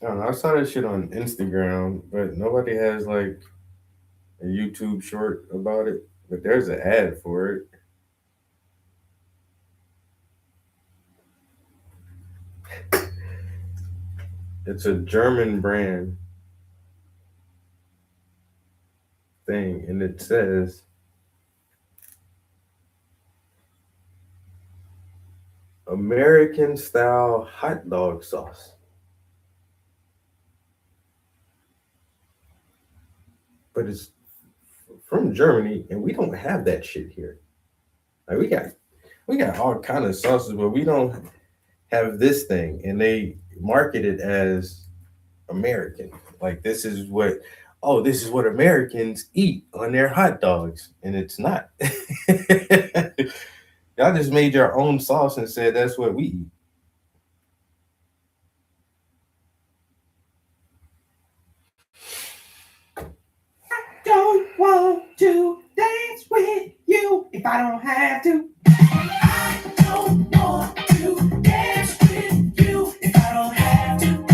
I don't know. I saw that shit on Instagram, but nobody has like a YouTube short about it. But there's an ad for it. It's a German brand thing, and it says American style hot dog sauce. But it's from Germany, and we don't have that shit here. Like we got all kind of sauces, but we don't have this thing, and they market it as American. Like this is what Americans eat on their hot dogs, and it's not. Y'all just made your own sauce and said that's what we eat. Don't want to dance with you if I don't have to. I don't want to dance with you if I don't have to.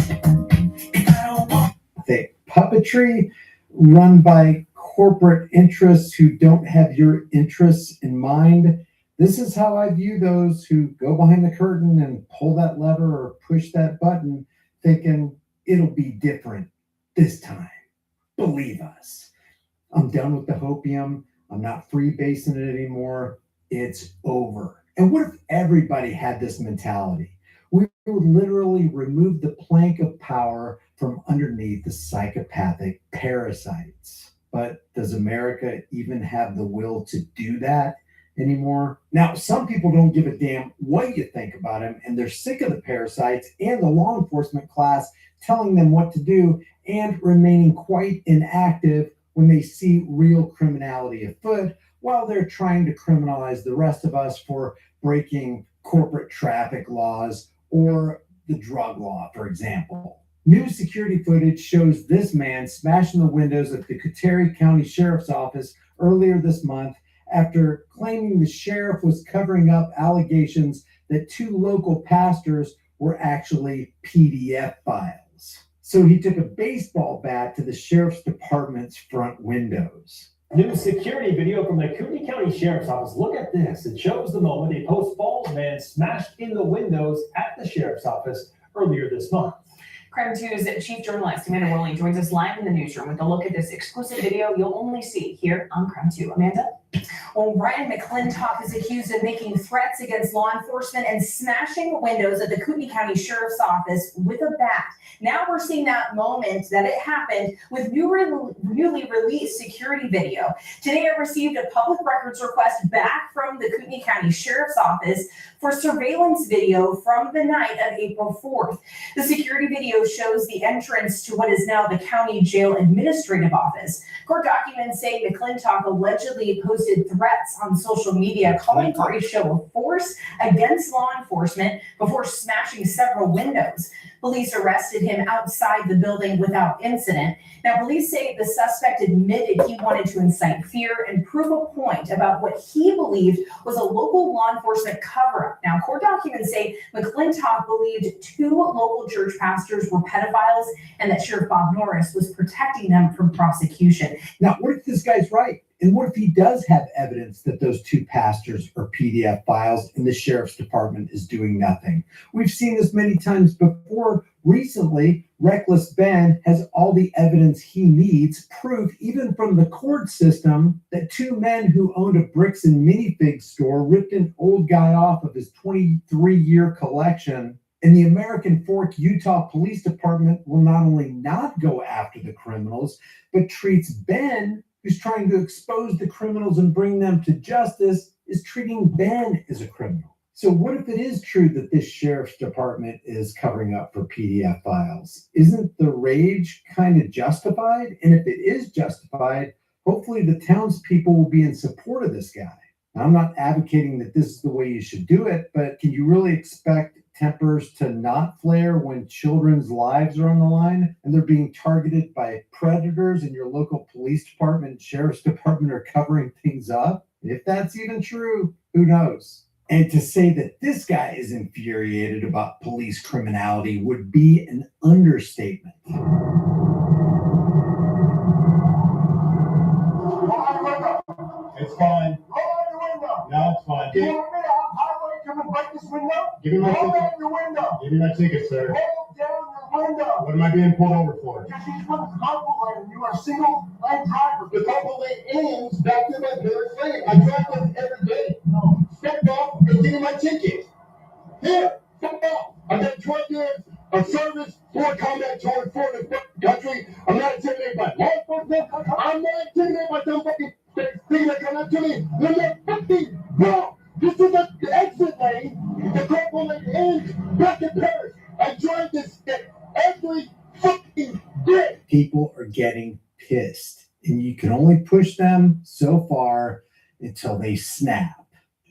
If I don't want. The puppetry run by corporate interests who don't have your interests in mind. This is how I view those who go behind the curtain and pull that lever or push that button thinking it'll be different this time. Believe us. I'm done with the hopium. I'm not freebasing it anymore. It's over. And what if everybody had this mentality? We would literally remove the plank of power from underneath the psychopathic parasites. But does America even have the will to do that anymore? Now, some people don't give a damn what you think about them, and they're sick of the parasites and the law enforcement class telling them what to do and remaining quite inactive when they see real criminality afoot, while they're trying to criminalize the rest of us for breaking corporate traffic laws or the drug law, for example. New security footage shows this man smashing the windows of the Coterie County Sheriff's Office earlier this month after claiming the sheriff was covering up allegations that 2 local pastors were actually PDF files. So he took a baseball bat to the sheriff's department's front windows. New security video from the Cooney County Sheriff's Office. Look at this. It shows the moment a Post Falls man smashed in the windows at the sheriff's office earlier this month. Crime 2's chief journalist Amanda Worley joins us live in the newsroom with a look at this exclusive video you'll only see here on Crime 2. Amanda? Well, Brian McClintock is accused of making threats against law enforcement and smashing windows at the Kootenai County Sheriff's Office with a bat. Now we're seeing that moment that it happened with newly released security video. Today I received a public records request back from the Kootenai County Sheriff's Office for surveillance video from the night of April 4th. The security video shows the entrance to what is now the county jail administrative office. Court documents say McClintock allegedly posted threats on social media calling for a show of force against law enforcement before smashing several windows. Police arrested him outside the building without incident. Now, police say the suspect admitted he wanted to incite fear and prove a point about what he believed was a local law enforcement cover-up. Now, court documents say McClintock believed 2 local church pastors were pedophiles and that Sheriff Bob Norris was protecting them from prosecution. Now, what if this guy's right? And what if he does have evidence that those 2 pastors are PDF files and the sheriff's department is doing nothing? We've seen this many times before. Recently, Reckless Ben has all the evidence he needs, proof even from the court system, that 2 men who owned a bricks and minifig store ripped an old guy off of his 23-year collection. And the American Fork, Utah Police Department will not only not go after the criminals, but treats Ben, who's trying to expose the criminals and bring them to justice, is treating Ben as a criminal. So what if it is true that this sheriff's department is covering up for PDF files? Isn't the rage kind of justified? And if it is justified, hopefully the townspeople will be in support of this guy. Now, I'm not advocating that this is the way you should do it, but can you really expect tempers to not flare when children's lives are on the line and they're being targeted by predators and your local police department, sheriff's department are covering things up? If that's even true, who knows? And to say that this guy is infuriated about police criminality would be an understatement. It's fine. No, it's fine. You want me to have highway come and break this window? Give me my Roll ticket. down your window. Give me my ticket, sir. Roll down your window. What am I being pulled over for? Because you put a carpool lane. You are a single lane driver. The carpool lane ends back to my third lane. I drive this every day. No. Step off and give me my ticket. Here, step off. I got 12 years of service, 4 combat tours, 4 in the country. I'm not intimidated by law enforcement. I'm not intimidated by some fucking thing that come up to me. When you're fucking wrong. This is the exit lane. The carpool lane ends back in Paris. I drive this shit every fucking day. People are getting pissed, and you can only push them so far until they snap.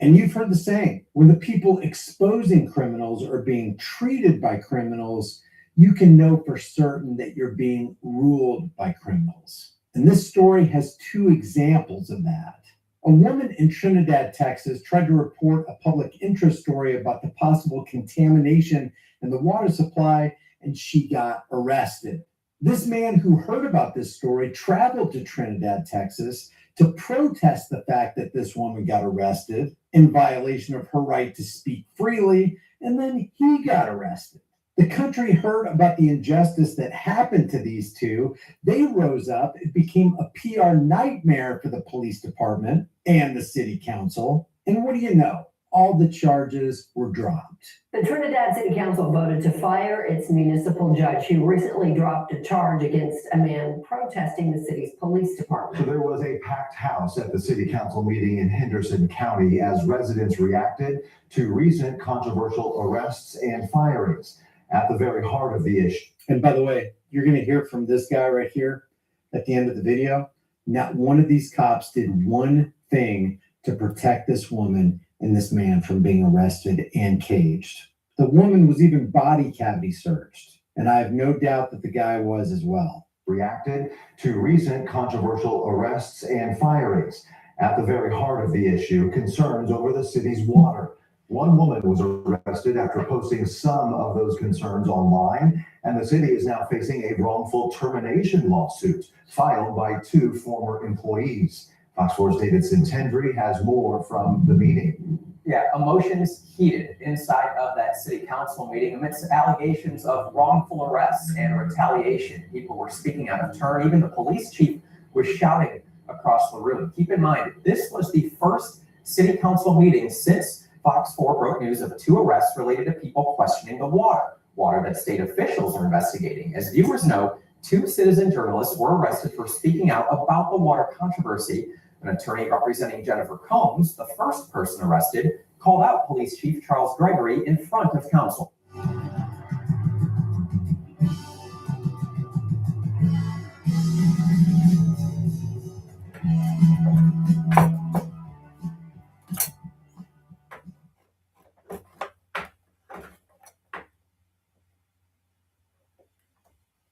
And you've heard the saying, when the people exposing criminals are being treated by criminals, you can know for certain that you're being ruled by criminals. And this story has 2 examples of that. A woman in Trinidad, Texas, tried to report a public interest story about the possible contamination in the water supply, and she got arrested. This man who heard about this story traveled to Trinidad, Texas to protest the fact that this woman got arrested in violation of her right to speak freely, and then he got arrested. The country heard about the injustice that happened to these two. They rose up. It became a PR nightmare for the police department and the city council. And what do you know? All the charges were dropped. The Trinidad City Council voted to fire its municipal judge who recently dropped a charge against a man protesting the city's police department. So there was a packed house at the city council meeting in Henderson County as residents reacted to recent controversial arrests and firings at the very heart of the issue. And by the way, you're going to hear from this guy right here at the end of the video. Not one of these cops did one thing to protect this woman and this man from being arrested and caged. The woman was even body cavity searched, and I have no doubt that the guy was as well. Reacted to recent controversial arrests and firings at the very heart of the issue, concerns over the city's water. One woman was arrested after posting some of those concerns online, and the city is now facing a wrongful termination lawsuit filed by 2 former employees. Fox 4's David Sintendry has more from the meeting. Yeah, emotions heated inside of that city council meeting amidst allegations of wrongful arrests and retaliation. People were speaking out of turn. Even the police chief was shouting across the room. Keep in mind, this was the first city council meeting since Fox 4 broke news of 2 arrests related to people questioning the water that state officials are investigating. As viewers know, 2 citizen journalists were arrested for speaking out about the water controversy. An attorney representing Jennifer Combs, the first person arrested, called out Police Chief Charles Gregory in front of council.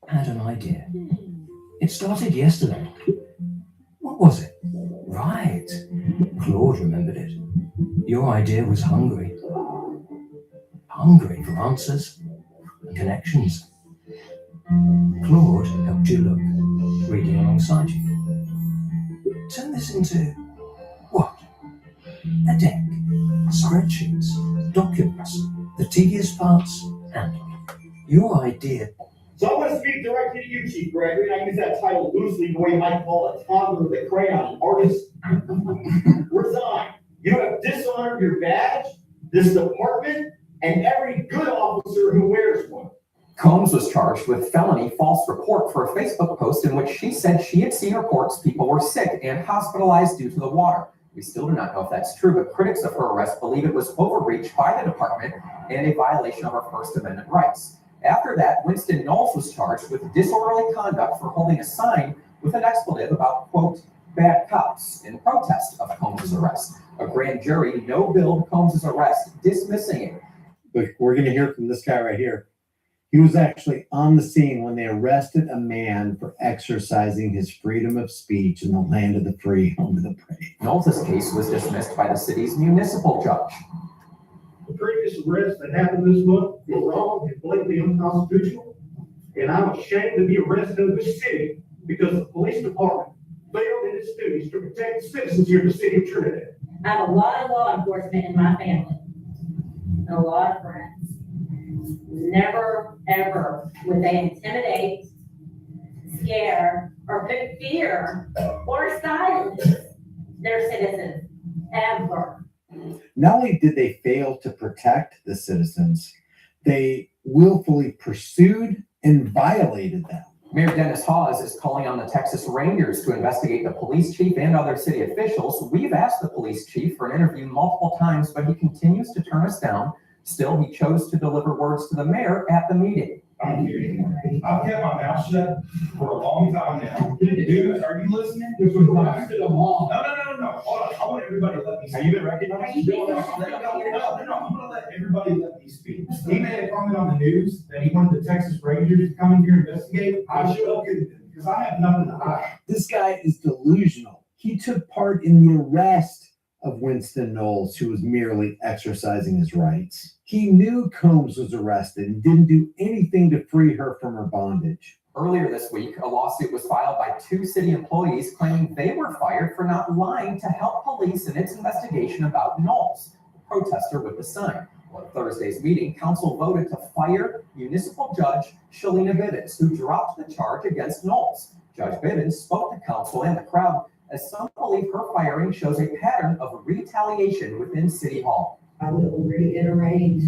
I had an idea. It started yesterday. What was it? Right. Claude remembered it. Your idea was hungry. Hungry for answers and connections. Claude helped you look, reading alongside you. Turn this into what? A deck, spreadsheets, documents, the tedious parts handled. Your idea. So I want to speak directly to you, Chief Gregory, and I use that title loosely the way you might call a toddler with a crayon, artist. Resign. You have dishonored your badge, this department, and every good officer who wears one. Combs was charged with felony false report for a Facebook post in which she said she had seen reports people were sick and hospitalized due to the water. We still do not know if that's true, but critics of her arrest believe it was overreach by the department and a violation of her First Amendment rights. After that, Winston Knowles was charged with disorderly conduct for holding a sign with an expletive about, quote, bad cops in protest of Combs' arrest. A grand jury no-billed Combs' arrest, dismissing it. But we're going to hear from this guy right here. He was actually on the scene when they arrested a man for exercising his freedom of speech in the land of the free, home of the brave. Knowles' case was dismissed by the city's municipal judge. The previous arrest that happened this month was wrong and blatantly unconstitutional, and I'm ashamed to be a resident of this city because the police department failed in its duties to protect the citizens here in the city of Trinidad. I have a lot of law enforcement in my family, and a lot of friends. Never, ever would they intimidate, scare, or put fear or silence their citizens, ever. Not only did they fail to protect the citizens, they willfully pursued and violated them. Mayor Dennis Hawes is calling on the Texas Rangers to investigate the police chief and other city officials. We've asked the police chief for an interview multiple times, but he continues to turn us down. Still, he chose to deliver words to the mayor at the meeting. I've kept my mouth shut for a long time now. Dude, are you listening? No. Hold on. I want everybody to let me speak. Have you been recognized? No. I'm gonna let everybody let me speak. He made a comment on the news that he wanted the Texas Rangers to come in here and investigate. I sure couldn't, because I have nothing to hide. This guy is delusional. He took part in the arrest of Winston Knowles, who was merely exercising his rights. He knew Combs was arrested and didn't do anything to free her from her bondage. Earlier this week, a lawsuit was filed by 2 city employees claiming they were fired for not lying to help police in its investigation about Knowles, the protester with the sign. Well, at Thursday's meeting, council voted to fire municipal judge Shalina Bivens, who dropped the charge against Knowles. Judge Bivens spoke to council and the crowd as some believe her firing shows a pattern of retaliation within City Hall. I will reiterate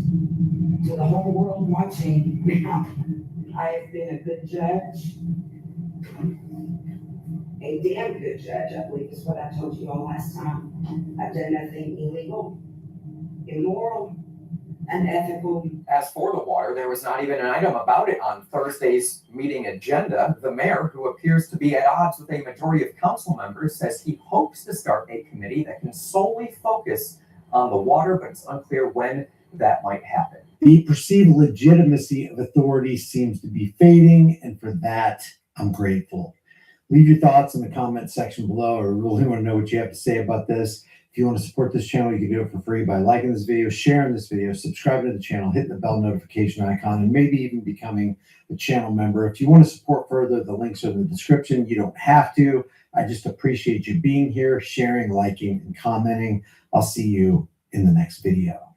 to the whole world watching now, I have been a good judge, a damn good judge, I believe is what I told you all last time. I've done nothing illegal, immoral, unethical. As for the water, there was not even an item about it on Thursday's meeting agenda. The mayor, who appears to be at odds with a majority of council members, says he hopes to start a committee that can solely focus on the water, but it's unclear when that might happen. The perceived legitimacy of authority seems to be fading, and for that, I'm grateful. Leave your thoughts in the comment section below. I really want to know what you have to say about this. If you want to support this channel, you can do it for free by liking this video, sharing this video, subscribing to the channel, hitting the bell notification icon, and maybe even becoming a channel member. If you want to support further, the links are in the description. You don't have to. I just appreciate you being here, sharing, liking, and commenting. I'll see you in the next video.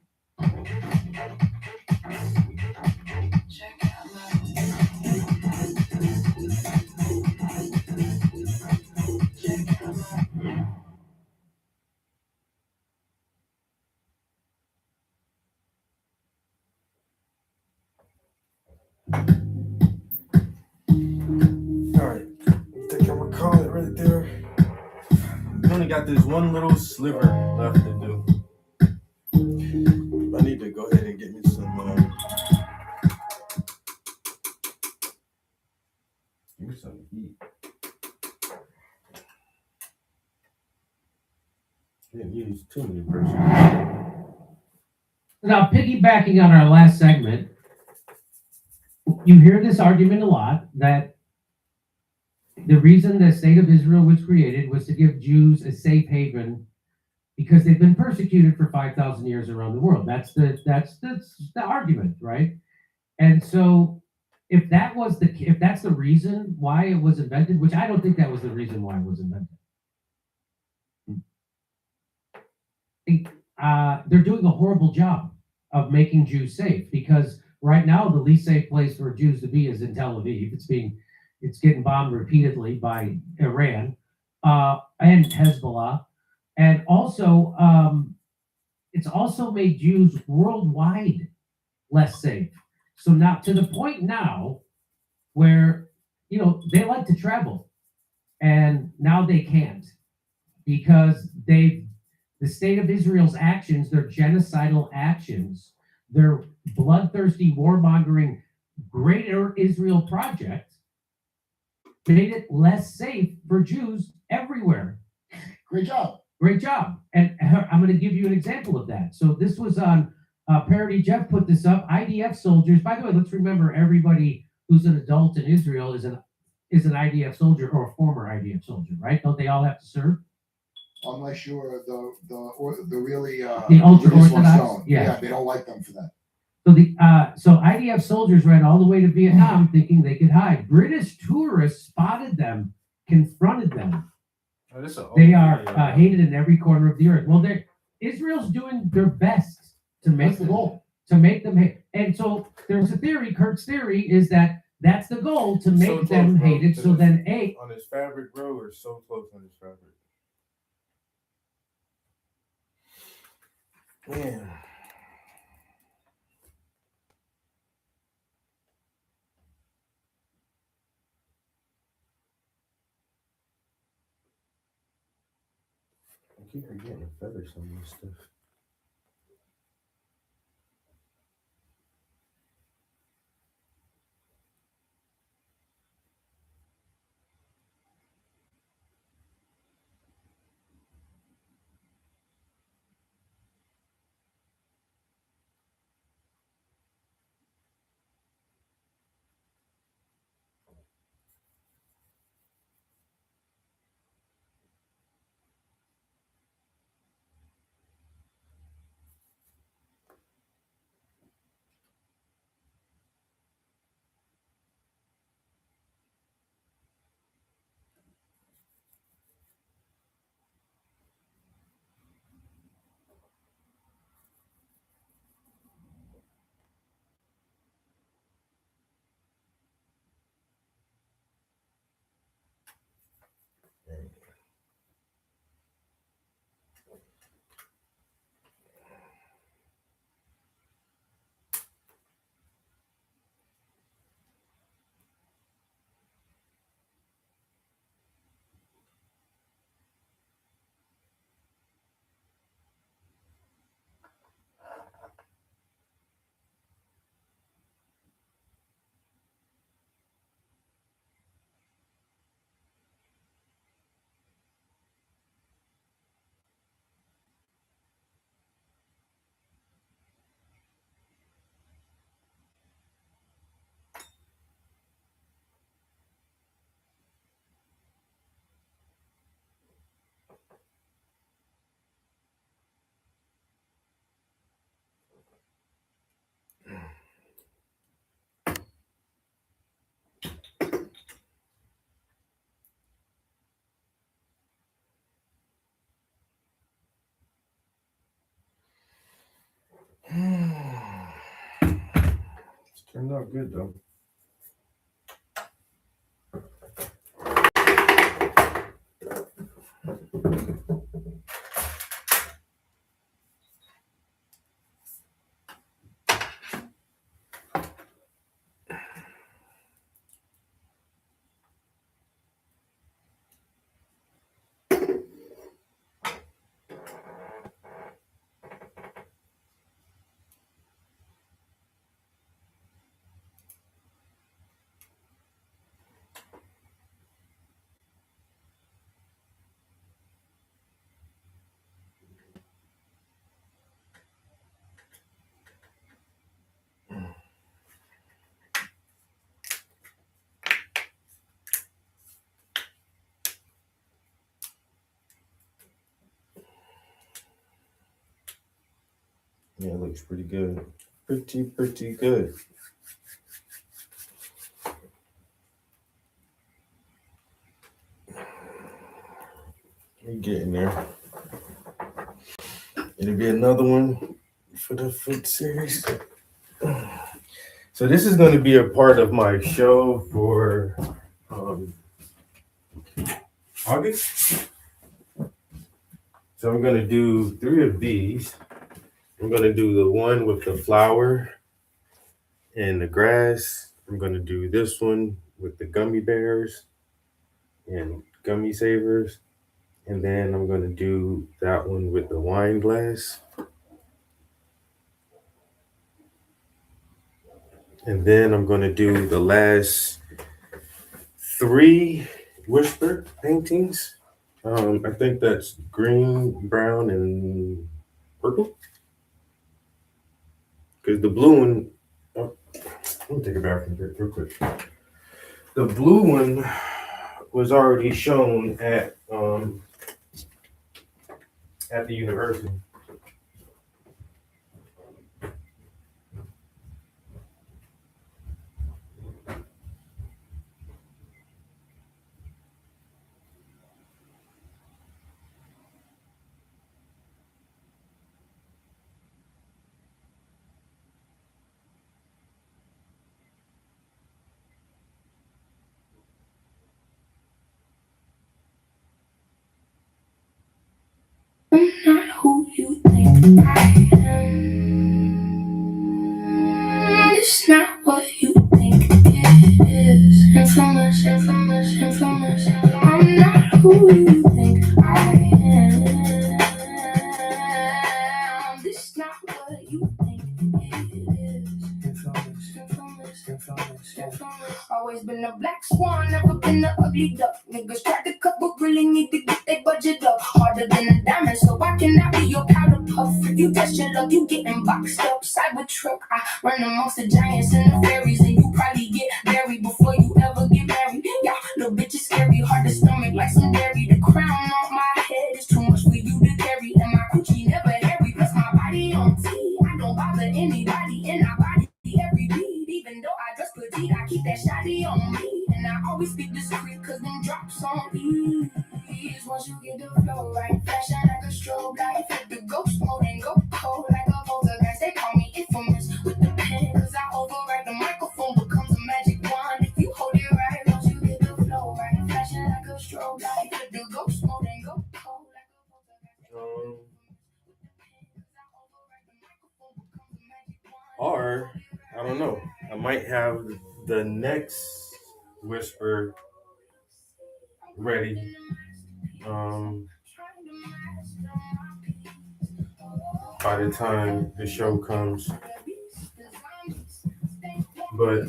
Alright, I think I'm gonna call it right there. We only got this one little sliver left to do. I need to go ahead and get me some heat. Didn't use too many brushes. Now, piggybacking on our last segment, you hear this argument a lot that the reason the state of Israel was created was to give Jews a safe haven because they've been persecuted for 5,000 years around the world. That's the argument, right? And so if that's the reason why it was invented, which I don't think that was the reason why it was invented. They're doing a horrible job of making Jews safe, because right now the least safe place for Jews to be is in Tel Aviv. It's getting bombed repeatedly by Iran and Hezbollah, and also it's also made Jews worldwide less safe. So now, to the point now where they like to travel, and now they can't because the state of Israel's actions, their genocidal actions, their bloodthirsty, warmongering Greater Israel Project made it less safe for Jews everywhere. Great job. Great job. And I'm going to give you an example of that. So this was on Parody Jeff put this up. IDF soldiers, by the way, let's remember everybody who's an adult in Israel is an IDF soldier or a former IDF soldier, right? Don't they all have to serve? Unless you're the really the ultra religious ones orthodox, don't. Yeah, they don't like them for that. So IDF soldiers ran all the way to Vietnam thinking they could hide. British tourists spotted them, confronted them. They are hated in every corner of the earth. Well, Israel's doing their best to make them hate. And so there's a theory. Kurt's theory is that that's the goal, to make them hated. So then, on his fabric, bro, or so close on his fabric. Man. I keep forgetting to feather some of this stuff. Turned out good though. Yeah, it looks pretty good. Pretty good. We're getting there. It'll be another one for the foot series. So this is going to be a part of my show for August. So I'm going to do 3 of these. I'm going to do the one with the flower and the grass. I'm going to do this one with the gummy bears and gummy savers. And then I'm going to do that one with the wine glass. And then I'm going to do the last 3 whisper paintings. I think that's green, brown, and purple. Because the blue one, let me take a bath real quick. The blue one was already shown at the university. I'm not who you think I am. It's not what you think it is. Infamous. I'm not who you think I am. It's not what you think it is. Infamous. Always been a black swan, never been an ugly duck. Niggas tried to cut, but really need to get their budget up. Harder than a diamond, so I cannot be your powder puff. If you test your luck, you getting boxed up. Cybertruck, I run amongst the giants and the fairies, and you probably get buried before you ever get married. Yeah, little bitch is scary, hard to stomach like some dairy. The crown on my head is too much for you to carry, and my coochie never hairy. Plus my body on T, I don't bother anybody in my body. Every beat, even though I dress petite, I keep that shawty on me, and I always speak discreet, cause them drops on ease. Once you get the flow right, flashing like a strobe light, flip the ghost mode and go cold like a poltergeist. They call me infamous with the pen, cause I override the microphone becomes a magic wand if you hold it right. Once you get the flow right, flashing like a strobe light, flip the ghost mode and go cold like a poltergeist. Or, I don't know, I might have the next whisper ready. By the time the show comes. But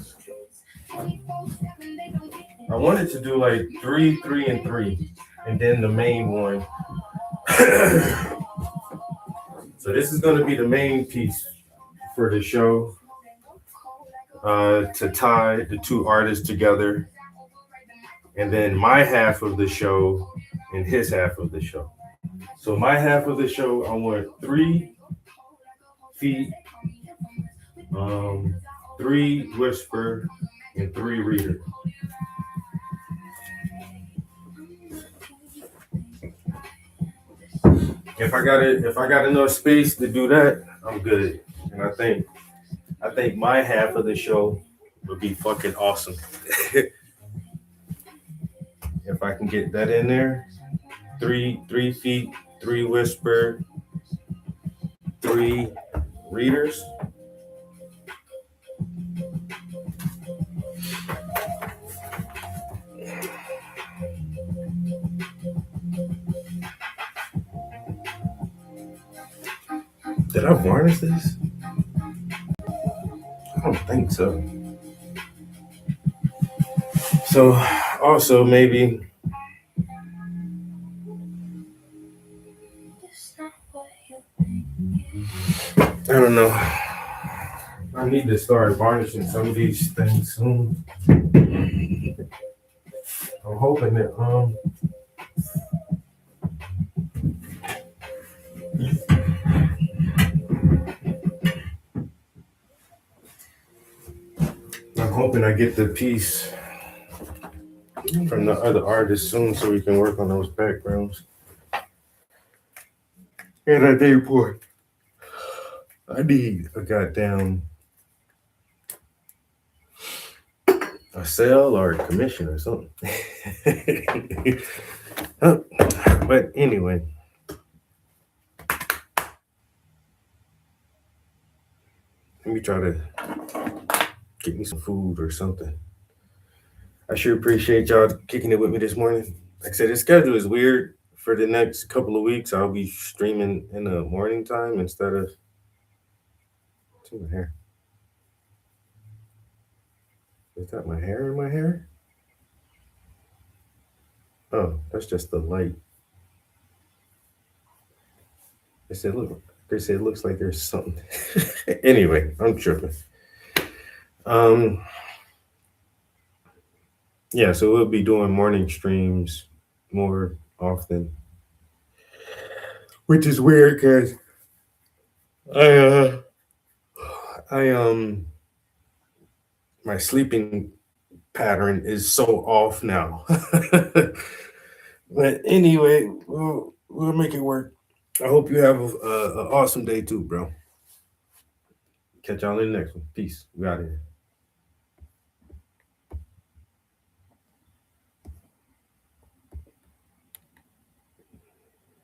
I wanted to do like 3, 3, and 3, and then the main one. So this is going to be the main piece for the show, to tie the 2 artists together, and then my half of the show and his half of the show. So my half of the show, I want 3 feet, 3 whisper, and 3 reader. If I got enough space to do that, I'm good. And I think I think my half of the show would be fucking awesome. If I can get that in there. 3 feet, 3 whisper, 3 readers. Did I varnish this? I don't think so. So also maybe I don't know. I need to start varnishing some of these things soon. I'm hoping that I get the piece from the other artist soon so we can work on those backgrounds. And I need a goddamn a sale or a commission or something. But anyway. Let me try to get me some food or something. I sure appreciate y'all kicking it with me this morning. Like I said, the schedule is weird. For the next couple of weeks, I'll be streaming in the morning time instead of what's in my hair. Is that my hair in my hair? Oh, that's just the light. They said, look, it looks like there's something. Anyway, I'm tripping. Yeah, so we'll be doing morning streams more often, which is weird because my sleeping pattern is so off now. But anyway, we'll make it work. I hope you have an awesome day too, bro. Catch y'all in the next one. Peace. We out of here.